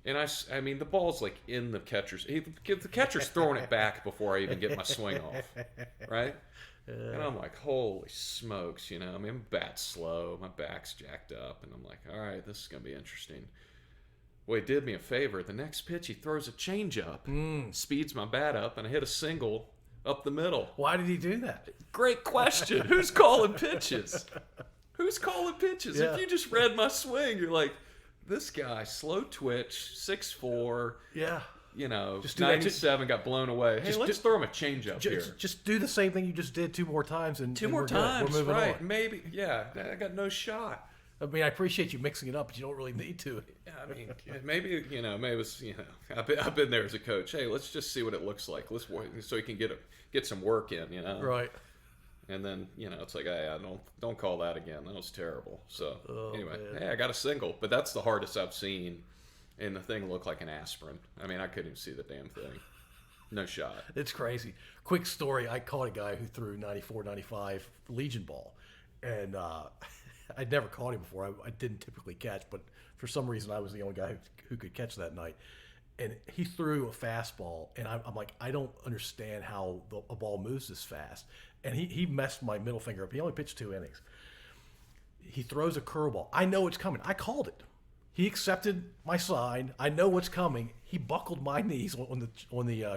S3: And I mean, the ball's like in the catcher's. The catcher's throwing it back before I even get my swing off, right? And I'm like, holy smokes, I mean, my bat's slow, my back's jacked up, and I'm like, all right, this is gonna be interesting. Well, he did me a favor. The next pitch, he throws a changeup, speeds my bat up, and I hit a single up the middle.
S2: Why did he do that?
S3: Great question. Who's calling pitches? Who's calling pitches?
S2: Yeah.
S3: If you just read my swing, you're like, this guy, slow twitch, 6'4".
S2: Yeah.
S3: Just 97, got blown away. Hey, let's throw him a changeup here.
S2: Just do the same thing you just did 2 more times.
S3: Two more times,
S2: we're moving
S3: right.
S2: on.
S3: Maybe, yeah, I got no shot.
S2: I mean, I appreciate you mixing it up, but you don't really need to.
S3: Yeah, I mean, maybe maybe it was I've been there as a coach. Hey, let's just see what it looks like. Let's so you can get some work in,
S2: Right.
S3: And then it's like, hey, don't call that again. That was terrible. So anyway,
S2: man.
S3: hey, I got a single, but that's the hardest I've seen, and the thing looked like an aspirin. I mean, I couldn't even see the damn thing. No shot.
S2: It's crazy. Quick story. I caught a guy who threw 94, 95 Legion ball, and I'd never caught him before. I didn't typically catch, but for some reason I was the only guy who could catch that night. And he threw a fastball, and I'm like, I don't understand how a ball moves this fast. And he messed my middle finger up. He only pitched 2 innings. He throws a curveball. I know it's coming. I called it. He accepted my sign. I know what's coming. He buckled my knees on the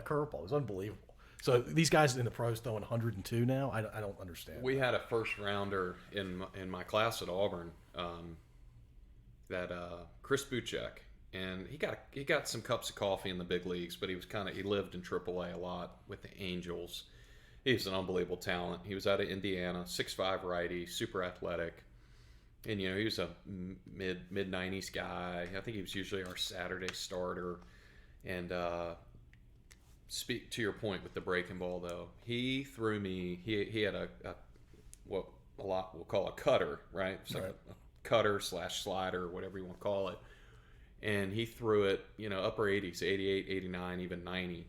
S2: curveball. It was unbelievable. So these guys in the pros throwing 102 now. I don't understand.
S3: We had a first rounder in my class at Auburn, that Chris Buchek, and he got some cups of coffee in the big leagues, but he lived in AAA a lot with the Angels. He's an unbelievable talent. He was out of Indiana, 6'5" righty, super athletic. And, he was a mid-90s guy. I think he was usually our Saturday starter. And speak to your point with the breaking ball, though. He threw me. He had what a lot we'll call a cutter, right? It's like a cutter / slider, whatever you want to call it. And he threw it, upper 80s, 88, 89, even 90.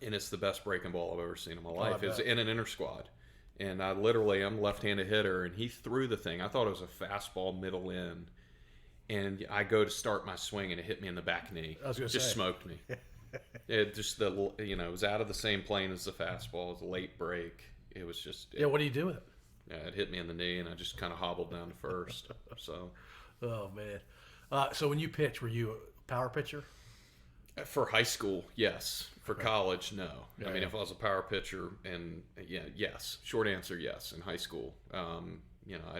S3: And it's the best breaking ball I've ever seen in my life. It's in an inter squad. And I'm left-handed hitter, and he threw the thing. I thought it was a fastball middle in. And I go to start my swing, and it hit me in the back knee.
S2: I was going to
S3: say. Just smoked me. It just, it was out of the same plane as the fastball. It was a late break. It was just...
S2: what do you do with it?
S3: Yeah, it hit me in the knee, and I just kind of hobbled down to first. So...
S2: Oh, man. So when you pitch, were you a power pitcher?
S3: For high school, yes. For college, no.
S2: Yeah,
S3: I mean, if I was a power pitcher, and yes. Short answer, yes. In high school, I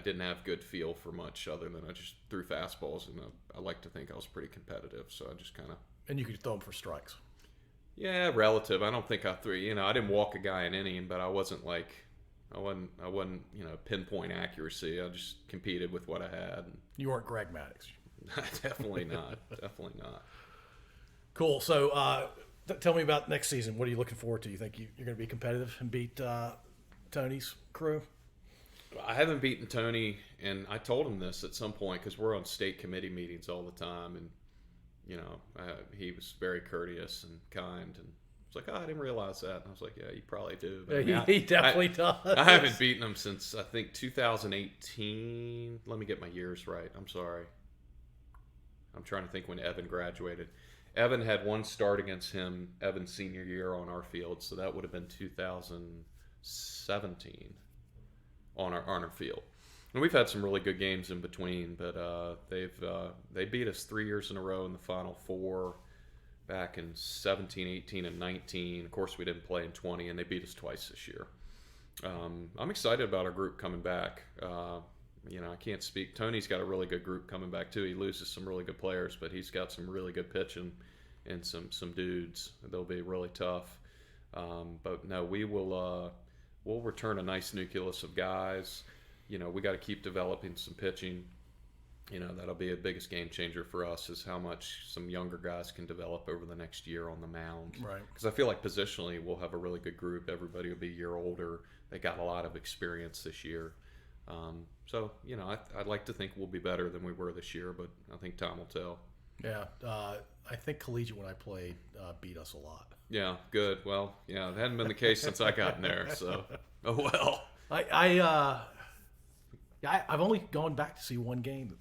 S3: didn't have good feel for much other than I just threw fastballs, and I like to think I was pretty competitive. So I just kind of.
S2: And you could throw them for strikes.
S3: Yeah, relative. I don't think I threw. I didn't walk a guy in inning, but I wasn't pinpoint accuracy. I just competed with what I had.
S2: You weren't Greg Maddux.
S3: Definitely not. Definitely not.
S2: Cool. So tell me about next season. What are you looking forward to? You think you're going to be competitive and beat Tony's crew?
S3: I haven't beaten Tony, and I told him this at some point because we're on state committee meetings all the time, and he was very courteous and kind, and it's like, I didn't realize that. And I was like, yeah, you probably do. But
S2: he definitely does.
S3: I haven't beaten him since I think 2018. Let me get my years right. I'm sorry. I'm trying to think when Evan graduated. Evan had one start against him, Evan's senior year on our field, so that would have been 2017 on our field. And we've had some really good games in between, but they beat us 3 years in a row in the Final Four back in 17, 18, and 19. Of course, we didn't play in 20, and they beat us twice this year. I'm excited about our group coming back. I can't speak. Tony's got a really good group coming back too. He loses some really good players, but he's got some really good pitching and some dudes. They'll be really tough. But no, we'll return a nice nucleus of guys. We got to keep developing some pitching. That'll be a biggest game changer for us is how much some younger guys can develop over the next year on the mound.
S2: Right.
S3: Because I feel like positionally we'll have a really good group. Everybody will be a year older. They got a lot of experience this year. So, I'd like to think we'll be better than we were this year, but I think time will tell.
S2: Yeah. I think Collegiate, when I played, beat us a lot.
S3: Yeah, good. Well, yeah, it hadn't been the case since I got in there, so, oh well.
S2: I've only gone back to see one game.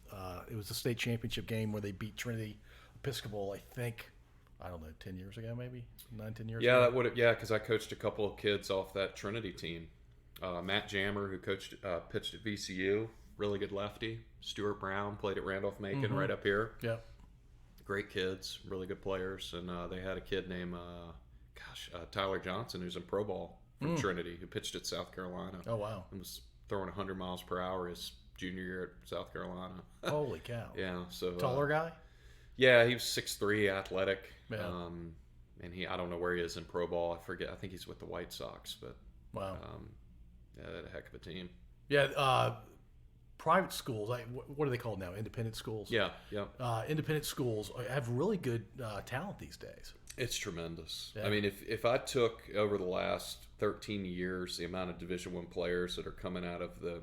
S2: It was the state championship game where they beat Trinity Episcopal, I think, 10 years ago, maybe? 9-10 years ago?
S3: That would have, because I coached a couple of kids off that Trinity team. Matt Jammer, who pitched at VCU, really good lefty. Stuart Brown played at Randolph-Macon right up here.
S2: Yeah.
S3: Great kids, really good players. And they had a kid named, Tyler Johnson, who's in pro ball from Trinity, who pitched at South Carolina.
S2: Oh, wow.
S3: And was throwing 100 miles per hour his junior year at South Carolina.
S2: Holy cow.
S3: Yeah. So
S2: taller guy?
S3: Yeah, he was 6'3", athletic.
S2: Yeah.
S3: And I don't know where he is in pro ball. I forget. I think he's with the White Sox, but
S2: wow.
S3: Yeah, they had a heck of a team.
S2: Yeah, private schools, what are they called now? Independent schools?
S3: Yeah, yeah.
S2: Independent schools have really good talent these days.
S3: It's tremendous.
S2: Yeah.
S3: I mean, if I took over the last 13 years the amount of Division I players that are coming out of the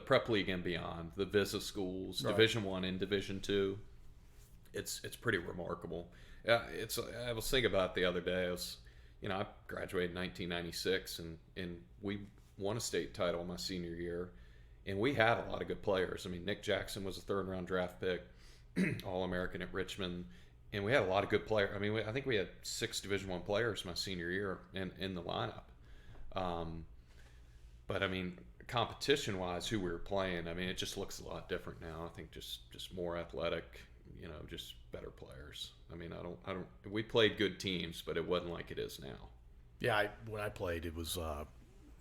S3: prep league and beyond, the VISA schools,
S2: Right.
S3: Division I and Division II, it's pretty remarkable. I was thinking about it the other day. I graduated in 1996, and we won a state title my senior year, and we had a lot of good players. I mean, Nick Jackson was a third-round draft pick, All-American at Richmond, and we had a lot of good players. I mean, I think we had 6 Division I players my senior year in the lineup. But I mean, competition-wise, who we were playing, I mean, it just looks a lot different now. I think just more athletic, just better players. I mean, I don't. We played good teams, but it wasn't like it is now.
S2: Yeah, when I played, it was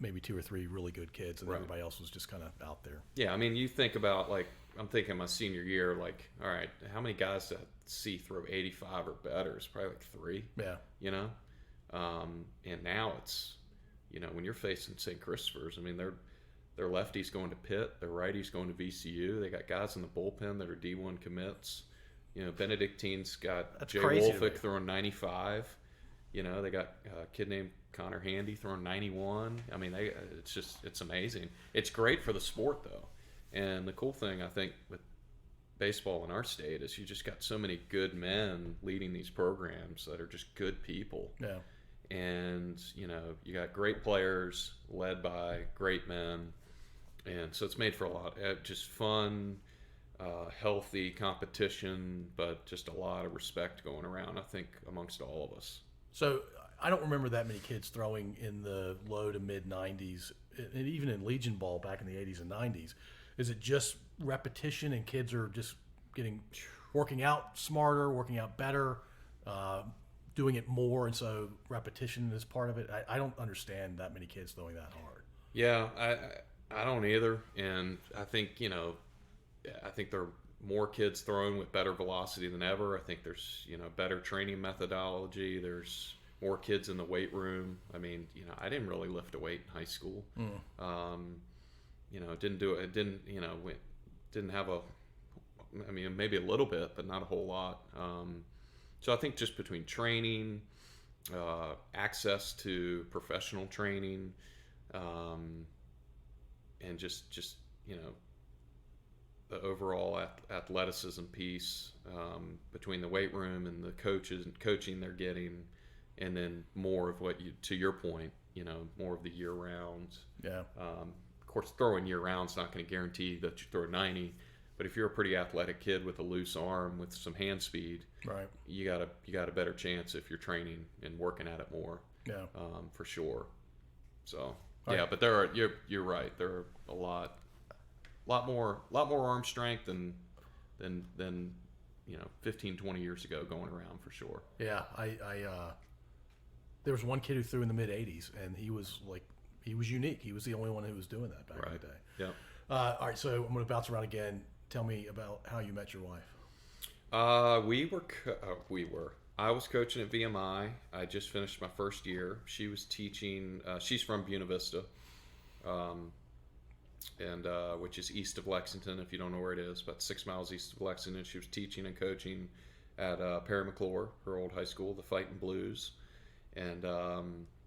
S2: maybe 2 or 3 really good kids, and
S3: Right.
S2: everybody else was just kind of out there.
S3: Yeah, I mean, you think about, like, I'm thinking my senior year, like, all right, how many guys did I see throw 85 or better? It's probably like 3.
S2: Yeah.
S3: And now it's, when you're facing St. Christopher's, I mean, they're lefties going to Pitt, they're righties going to VCU. They got guys in the bullpen that are D1 commits. Benedictine's got
S2: That's
S3: Jay
S2: crazy to me.
S3: Wolfick throwing 95. They got a kid named Connor Handy throwing 91. I mean, it's amazing. It's great for the sport, though. And the cool thing, I think, with baseball in our state is you just got so many good men leading these programs that are just good people.
S2: Yeah.
S3: And, you got great players led by great men. And so it's made for a lot just fun, healthy competition, but just a lot of respect going around, I think, amongst all of us.
S2: So I don't remember that many kids throwing in the low to mid 90s, and even in Legion ball back in the 80s and 90s. Is it just repetition and kids are just working out smarter, working out better, doing it more, and so repetition is part of it? I don't understand that many kids throwing that hard.
S3: Yeah, I don't either. And I think, I think there are more kids throwing with better velocity than ever. I think there's, better training methodology. There's more kids in the weight room. I mean, I didn't really lift a weight in high school. Didn't do it. Didn't have maybe a little bit, but not a whole lot. So I think just between training, access to professional training, and just the overall athleticism piece, between the weight room and the coaches and coaching they're getting, and then more of what to your point, more of the year round.
S2: Yeah.
S3: Of course, throwing year round is not going to guarantee that you throw 90, but if you're a pretty athletic kid with a loose arm with some hand speed,
S2: Right.
S3: you got a better chance if you're training and working at it more.
S2: Yeah.
S3: For sure. So
S2: All
S3: yeah,
S2: right.
S3: but you're right. There are a lot more arm strength than 15, 20 years ago going around for sure.
S2: Yeah. There was one kid who threw in the mid 80s, and he was unique. He was the only one who was doing that back in the day.
S3: Yeah.
S2: All right, so I'm going to bounce around again. Tell me about how you met your wife.
S3: I was coaching at VMI. I just finished my first year. She was teaching. She's from Buena Vista, which is east of Lexington. If you don't know where it is, about 6 miles east of Lexington. She was teaching and coaching at Perry McClure, her old high school, the Fightin' Blues, and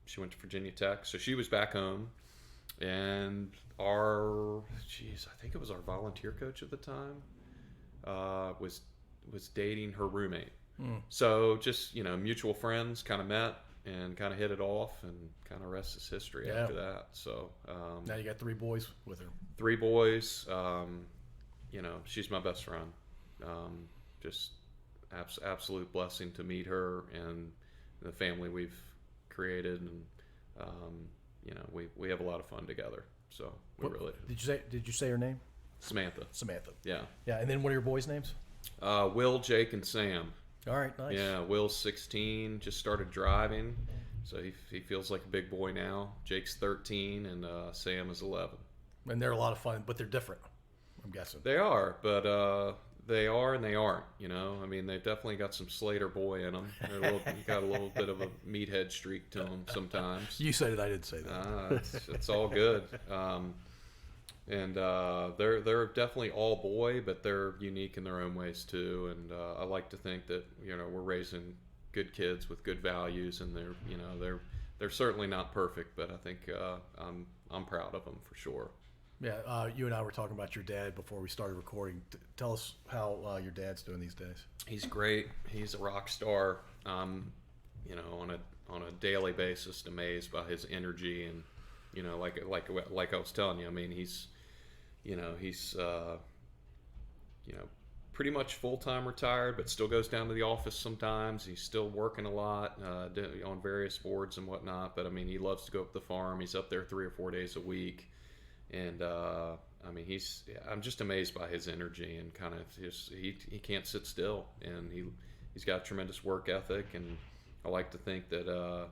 S3: she went to Virginia Tech. So she was back home, and I think it was our volunteer coach at the time, was dating her roommate. So just, mutual friends kind of met and kind of hit it off, and kind of rest is history after that. So
S2: Now you got 3 boys with her.
S3: 3 boys. She's my best friend. Just absolute blessing to meet her and the family we've created, and we have a lot of fun together. So really
S2: Did you say her name?
S3: Samantha. Yeah.
S2: Yeah, and then what are your boys' names?
S3: Will, Jake, and Sam.
S2: All right, nice.
S3: Yeah, Will's 16, just started driving, so he feels like a big boy now. Jake's 13, and Sam is 11.
S2: And they're a lot of fun, but they're different, I'm guessing.
S3: They are, but they are and they aren't. They've definitely got some Slater boy in them. Got a little bit of a meathead streak to them sometimes.
S2: You said it, I didn't say that.
S3: It's all good. And they're definitely all boy, but they're unique in their own ways too. And I like to think that we're raising good kids with good values, and they're certainly not perfect, but I think I'm proud of them for sure.
S2: Yeah, you and I were talking about your dad before we started recording. Tell us how your dad's doing these days.
S3: He's great. He's a rock star. On a daily basis, amazed by his energy, and like I was telling you. I mean, he's pretty much full-time retired, but still goes down to the office sometimes. He's still working a lot on various boards and whatnot. But I mean, he loves to go up the farm. He's up there 3 or 4 days a week. And I mean, I'm just amazed by his energy, and kind of he can't sit still, and he's got tremendous work ethic. And I like to think that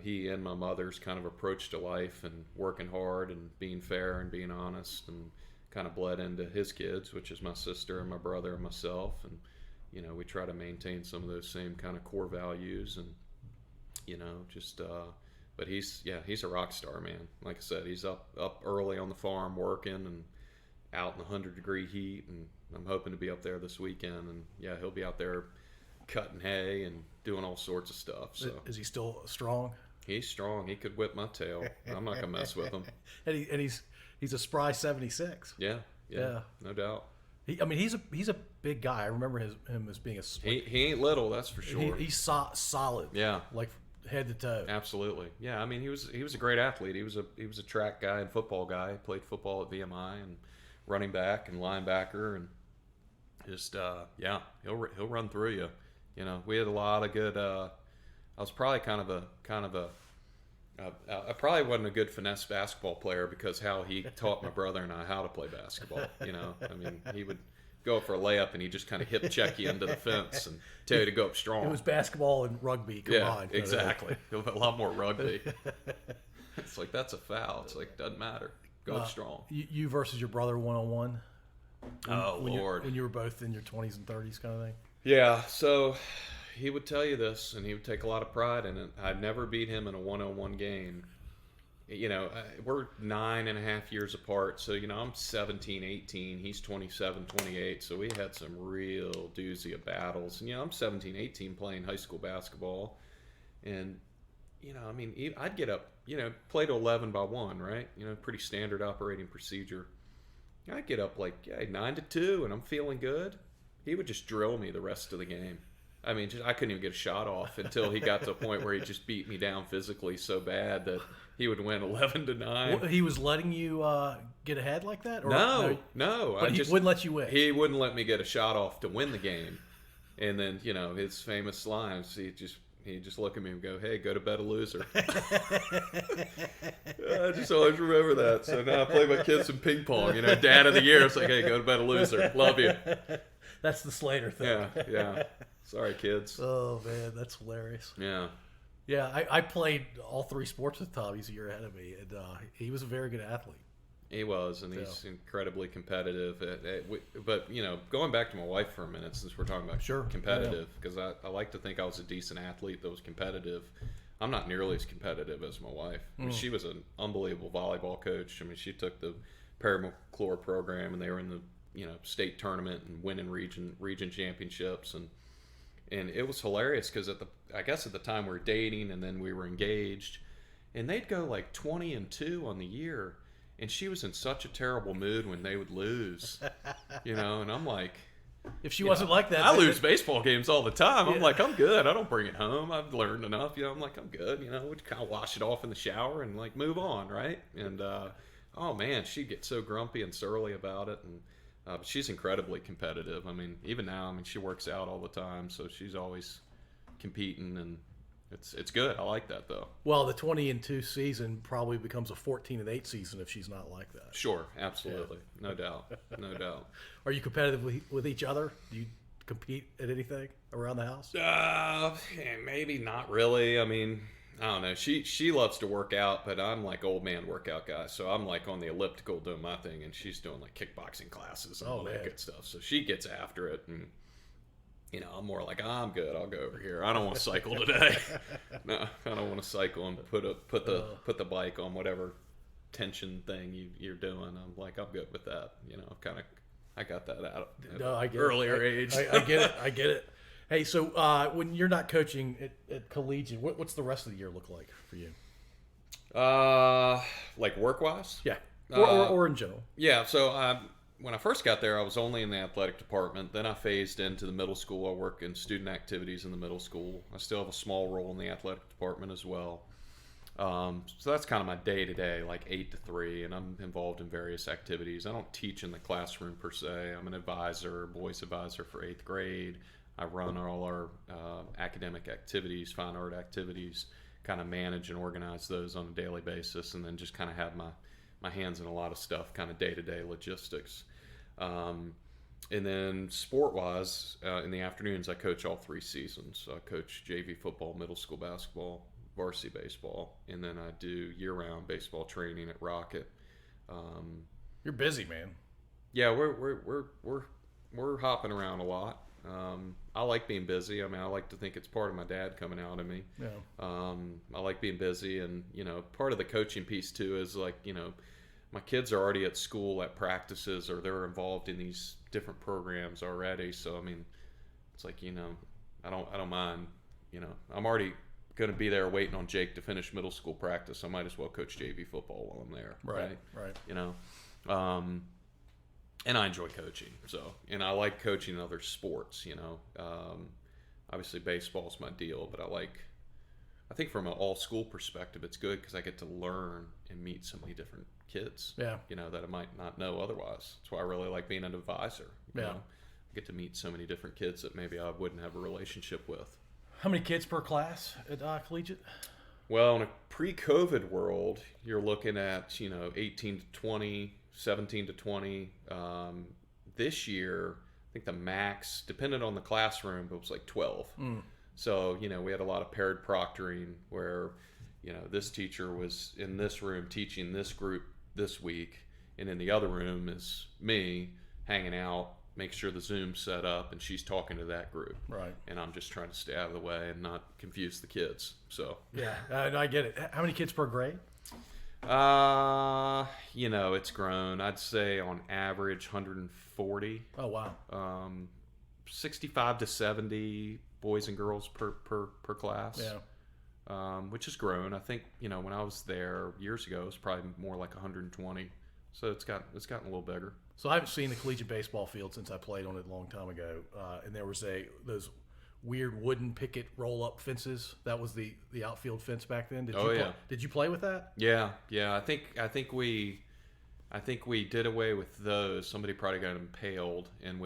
S3: he and my mother's kind of approach to life and working hard and being fair and being honest, and kind of bled into his kids, which is my sister and my brother and myself. And we try to maintain some of those same kind of core values, and but he's a rock star, man. Like I said, he's up early on the farm working, and out in the 100-degree heat, and I'm hoping to be up there this weekend. And yeah, he'll be out there cutting hay and doing all sorts of stuff. So
S2: is he still strong?
S3: He's strong. He could whip my tail. I'm not gonna mess with him.
S2: and he's a spry 76.
S3: Yeah, no doubt.
S2: He's a big guy. I remember him as being
S3: he ain't little, that's for sure.
S2: He's solid.
S3: Yeah,
S2: like head to toe.
S3: Absolutely. Yeah, I mean, he was a great athlete. He was a track guy and football guy. He played football at VMI, and running back and linebacker, and just he'll run through you. We had a lot of good. I was probably I probably wasn't a good finesse basketball player, because how he taught my brother and I how to play basketball. I mean, he would go for a layup, and he just kind of hip check you into the fence and tell you to go up strong.
S2: It was basketball and rugby combined.
S3: Yeah, exactly. A lot more rugby. It's like, that's a foul. It's like, doesn't matter. Go up strong.
S2: You versus your brother one-on-one?
S3: Lord.
S2: When you were both in your 20s and 30s kind of thing?
S3: Yeah, so he would tell you this, and he would take a lot of pride in it. I'd never beat him in a one-on-one game. We're 9.5 years apart, so I'm 17, 18, he's 27, 28, so we had some real doozy of battles. And I'm 17, 18 playing high school basketball, and I'd get up, play to 11 by 1, right? Pretty standard operating procedure. I'd get up 9-2, and I'm feeling good. He would just drill me the rest of the game. I mean, I couldn't even get a shot off until he got to a point where he just beat me down physically so bad that he would win 11-9.
S2: He was letting you get ahead like that? Or
S3: No.
S2: But he wouldn't let you win.
S3: He wouldn't let me get a shot off to win the game. And then, his famous lines, he'd just look at me and go, "Hey, go to bed a loser." I just always remember that. So now I play my kids some ping pong. Dad of the year. It's like, "Hey, go to bed a loser. Love you."
S2: That's the Slater thing.
S3: Yeah. Sorry, kids.
S2: Oh, man, that's hilarious.
S3: Yeah.
S2: Yeah, I played all 3 sports with Tom. He's a year ahead of me, and he was a very good athlete.
S3: He was, and he's incredibly competitive. But, going back to my wife for a minute, since we're talking about competitive, because I like to think I was a decent athlete that was competitive. I'm not nearly as competitive as my wife. I mean, she was an unbelievable volleyball coach. I mean, she took the Paramachlor program, and they were in the state tournament and winning region championships, and it was hilarious because I guess at the time we were dating, and then we were engaged, and they'd go 20-2 on the year, and she was in such a terrible mood when they would lose, and I'm like,
S2: if she wasn't like that,
S3: I lose baseball games all the time. I'm like, I'm good. I don't bring it home. I've learned enough. I'm like, I'm good. We'd kind of wash it off in the shower and move on, right? And oh man, she'd get so grumpy and surly about it, and but she's incredibly competitive. I mean, even now, she works out all the time, so she's always competing, and it's good. I like that, though.
S2: Well, the 20-2 season probably becomes a 14-8 season if she's not like that.
S3: Sure, absolutely, no doubt.
S2: Are you competitive with each other? Do you compete at anything around the house?
S3: Maybe not really. I mean, I don't know. She loves to work out, but I'm old man workout guy. So I'm on the elliptical doing my thing, and she's doing kickboxing classes and all that good stuff. So she gets after it, and I'm more I'm good. I'll go over here. I don't want to cycle today. No, I don't want to cycle and put the bike on whatever tension thing you're doing. I'm like, I'm good with that. I got that out at
S2: No, I get
S3: earlier
S2: it.
S3: age.
S2: I get it. I get it. Hey, so when you're not coaching at Collegiate, what's the rest of the year look like for you?
S3: Like work-wise?
S2: Yeah, or in general.
S3: Yeah, so when I first got there, I was only in the athletic department. Then I phased into the middle school. I work in student activities in the middle school. I still have a small role in the athletic department as well. So that's kind of my day-to-day, like 8 to 3, and I'm involved in various activities. I don't teach in the classroom per se. I'm an advisor, voice advisor for 8th grade. I run all our academic activities, fine art activities, kind of manage and organize those on a daily basis, and then just kind of have my hands in a lot of stuff, kind of day-to-day logistics. And then sport-wise, in the afternoons, I coach all 3 seasons. I coach JV football, middle school basketball, varsity baseball, and then I do year-round baseball training at Rocket.
S2: You're busy, man.
S3: Yeah, we're hopping around a lot. I like being busy. I mean, I like to think it's part of my dad coming out of me.
S2: Yeah.
S3: I like being busy, and part of the coaching piece too is like my kids are already at school at practices, or they're involved in these different programs already. So I mean, it's like I don't mind. I'm already going to be there waiting on Jake to finish middle school practice. I might as well coach JV football while I'm there.
S2: Right.
S3: And I enjoy coaching. And I like coaching other sports. Obviously baseball's my deal, but I think from an all school perspective, it's good because I get to learn and meet so many different kids.
S2: Yeah.
S3: That I might not know otherwise. That's why I really like being an advisor. I get to meet so many different kids that maybe I wouldn't have a relationship with.
S2: How many kids per class at Collegiate?
S3: Well, in a pre-COVID world, you're looking at 18 to 20, 17 to 20. This year, I think the max, depended on the classroom, but it was like 12. So we had a lot of paired proctoring where this teacher was in this room teaching this group this week, and in the other room is me hanging out, make sure the Zoom's set up, and she's talking to that group.
S2: Right.
S3: And I'm just trying to stay out of the way and not confuse the kids. So
S2: yeah, I get it. How many kids per grade?
S3: It's grown. I'd say on average 140.
S2: Oh wow.
S3: 65 to 70 boys and girls per class.
S2: Yeah.
S3: Which has grown. I think when I was there years ago, it was probably more like 120. So it's gotten a little bigger.
S2: So I haven't seen the collegiate baseball field since I played on it a long time ago, and there was those weird wooden picket roll-up fences. That was the outfield fence back then. Did you play with that?
S3: Yeah. I think we did away with those. Somebody probably got impaled, and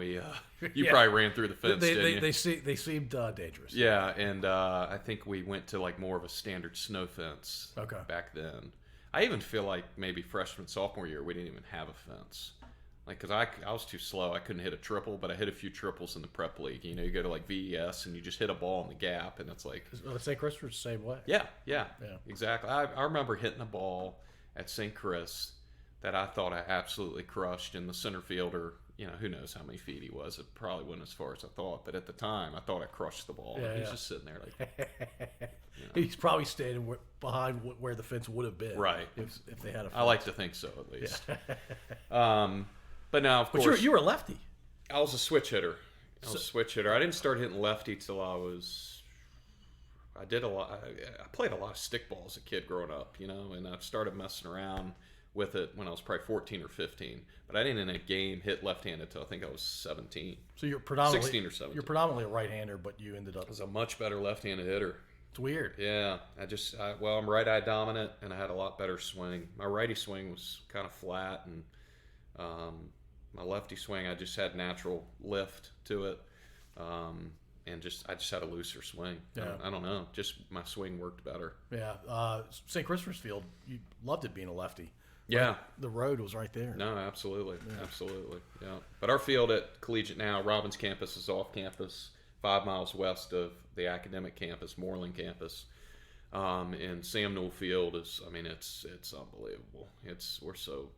S3: you probably ran through the fence. Didn't you?
S2: They seemed dangerous.
S3: Yeah, and I think we went to like more of a standard snow fence.
S2: Okay.
S3: Back then. I even feel like maybe freshman, sophomore year, we didn't even have a fence. Like, because I was too slow. I couldn't hit a triple, but I hit a few triples in the prep league. You go to like VES and you just hit a ball in the gap, and it's like...
S2: St. Christopher's the same way.
S3: Yeah, exactly. I remember hitting a ball at St. Chris that I thought I absolutely crushed, and the center fielder, who knows how many feet he was. It probably wasn't as far as I thought, but at the time, I thought I crushed the ball.
S2: Yeah,
S3: He was just sitting there like...
S2: He's probably standing behind where the fence would have been.
S3: Right.
S2: If they had a fence.
S3: I like to think so, at least. But now, of course...
S2: But you were a lefty.
S3: I was a switch hitter. I didn't start hitting lefty till I did a lot. I played a lot of stickball as a kid growing up, and I started messing around with it when I was probably 14 or 15. But I didn't in a game hit left-handed until I think I was 17.
S2: So you're predominantly
S3: 16 or 17.
S2: You're predominantly a right-hander, but you ended up...
S3: I was a much better left-handed hitter.
S2: It's weird.
S3: Yeah, I'm right-eye dominant, and I had a lot better swing. My righty swing was kind of flat, and my lefty swing, I just had natural lift to it, and I just had a looser swing.
S2: Yeah.
S3: I don't know, just my swing worked better.
S2: Yeah, St. Christopher's Field, you loved it being a lefty.
S3: Yeah,
S2: like, the road was right there.
S3: No, absolutely, yeah. But our field at Collegiate now, Robbins campus is off campus, 5 miles west of the academic campus, Moreland campus. And Sam Newell Field is, it's unbelievable. We're so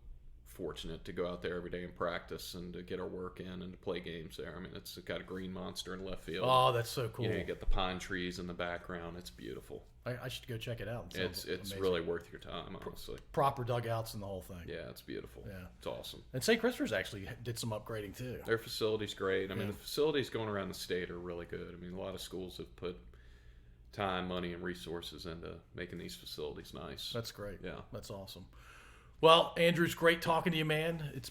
S3: fortunate to go out there every day and practice and to get our work in and to play games there. I mean, it's got a green monster in left field.
S2: Oh, that's so cool.
S3: You get the pine trees in the background. It's beautiful.
S2: I should go check it out.
S3: It's really worth your time, honestly.
S2: Proper dugouts and the whole thing.
S3: Yeah, it's beautiful.
S2: Yeah.
S3: It's awesome.
S2: And St. Christopher's actually did some upgrading too.
S3: Their facility's great. I mean, the facilities going around the state are really good. I mean, a lot of schools have put time, money, and resources into making these facilities nice.
S2: That's great.
S3: Yeah.
S2: That's awesome. Well, Andrew, it's great talking to you, man. It's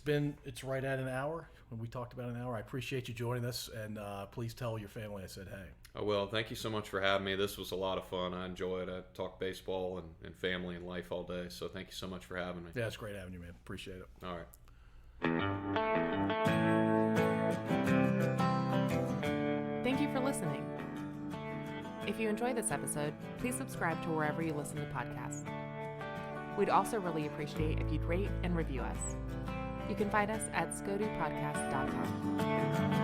S2: right at an hour. We talked about an hour. I appreciate you joining us, and please tell your family I said hey.
S3: Oh, well, thank you so much for having me. This was a lot of fun. I enjoyed it. I talked baseball and family and life all day, so thank you so much for having me.
S2: Yeah, it's great having you, man. Appreciate it.
S3: All right.
S1: Thank you for listening. If you enjoyed this episode, please subscribe to wherever you listen to podcasts. We'd also really appreciate if you'd rate and review us. You can find us at scodupodcast.com.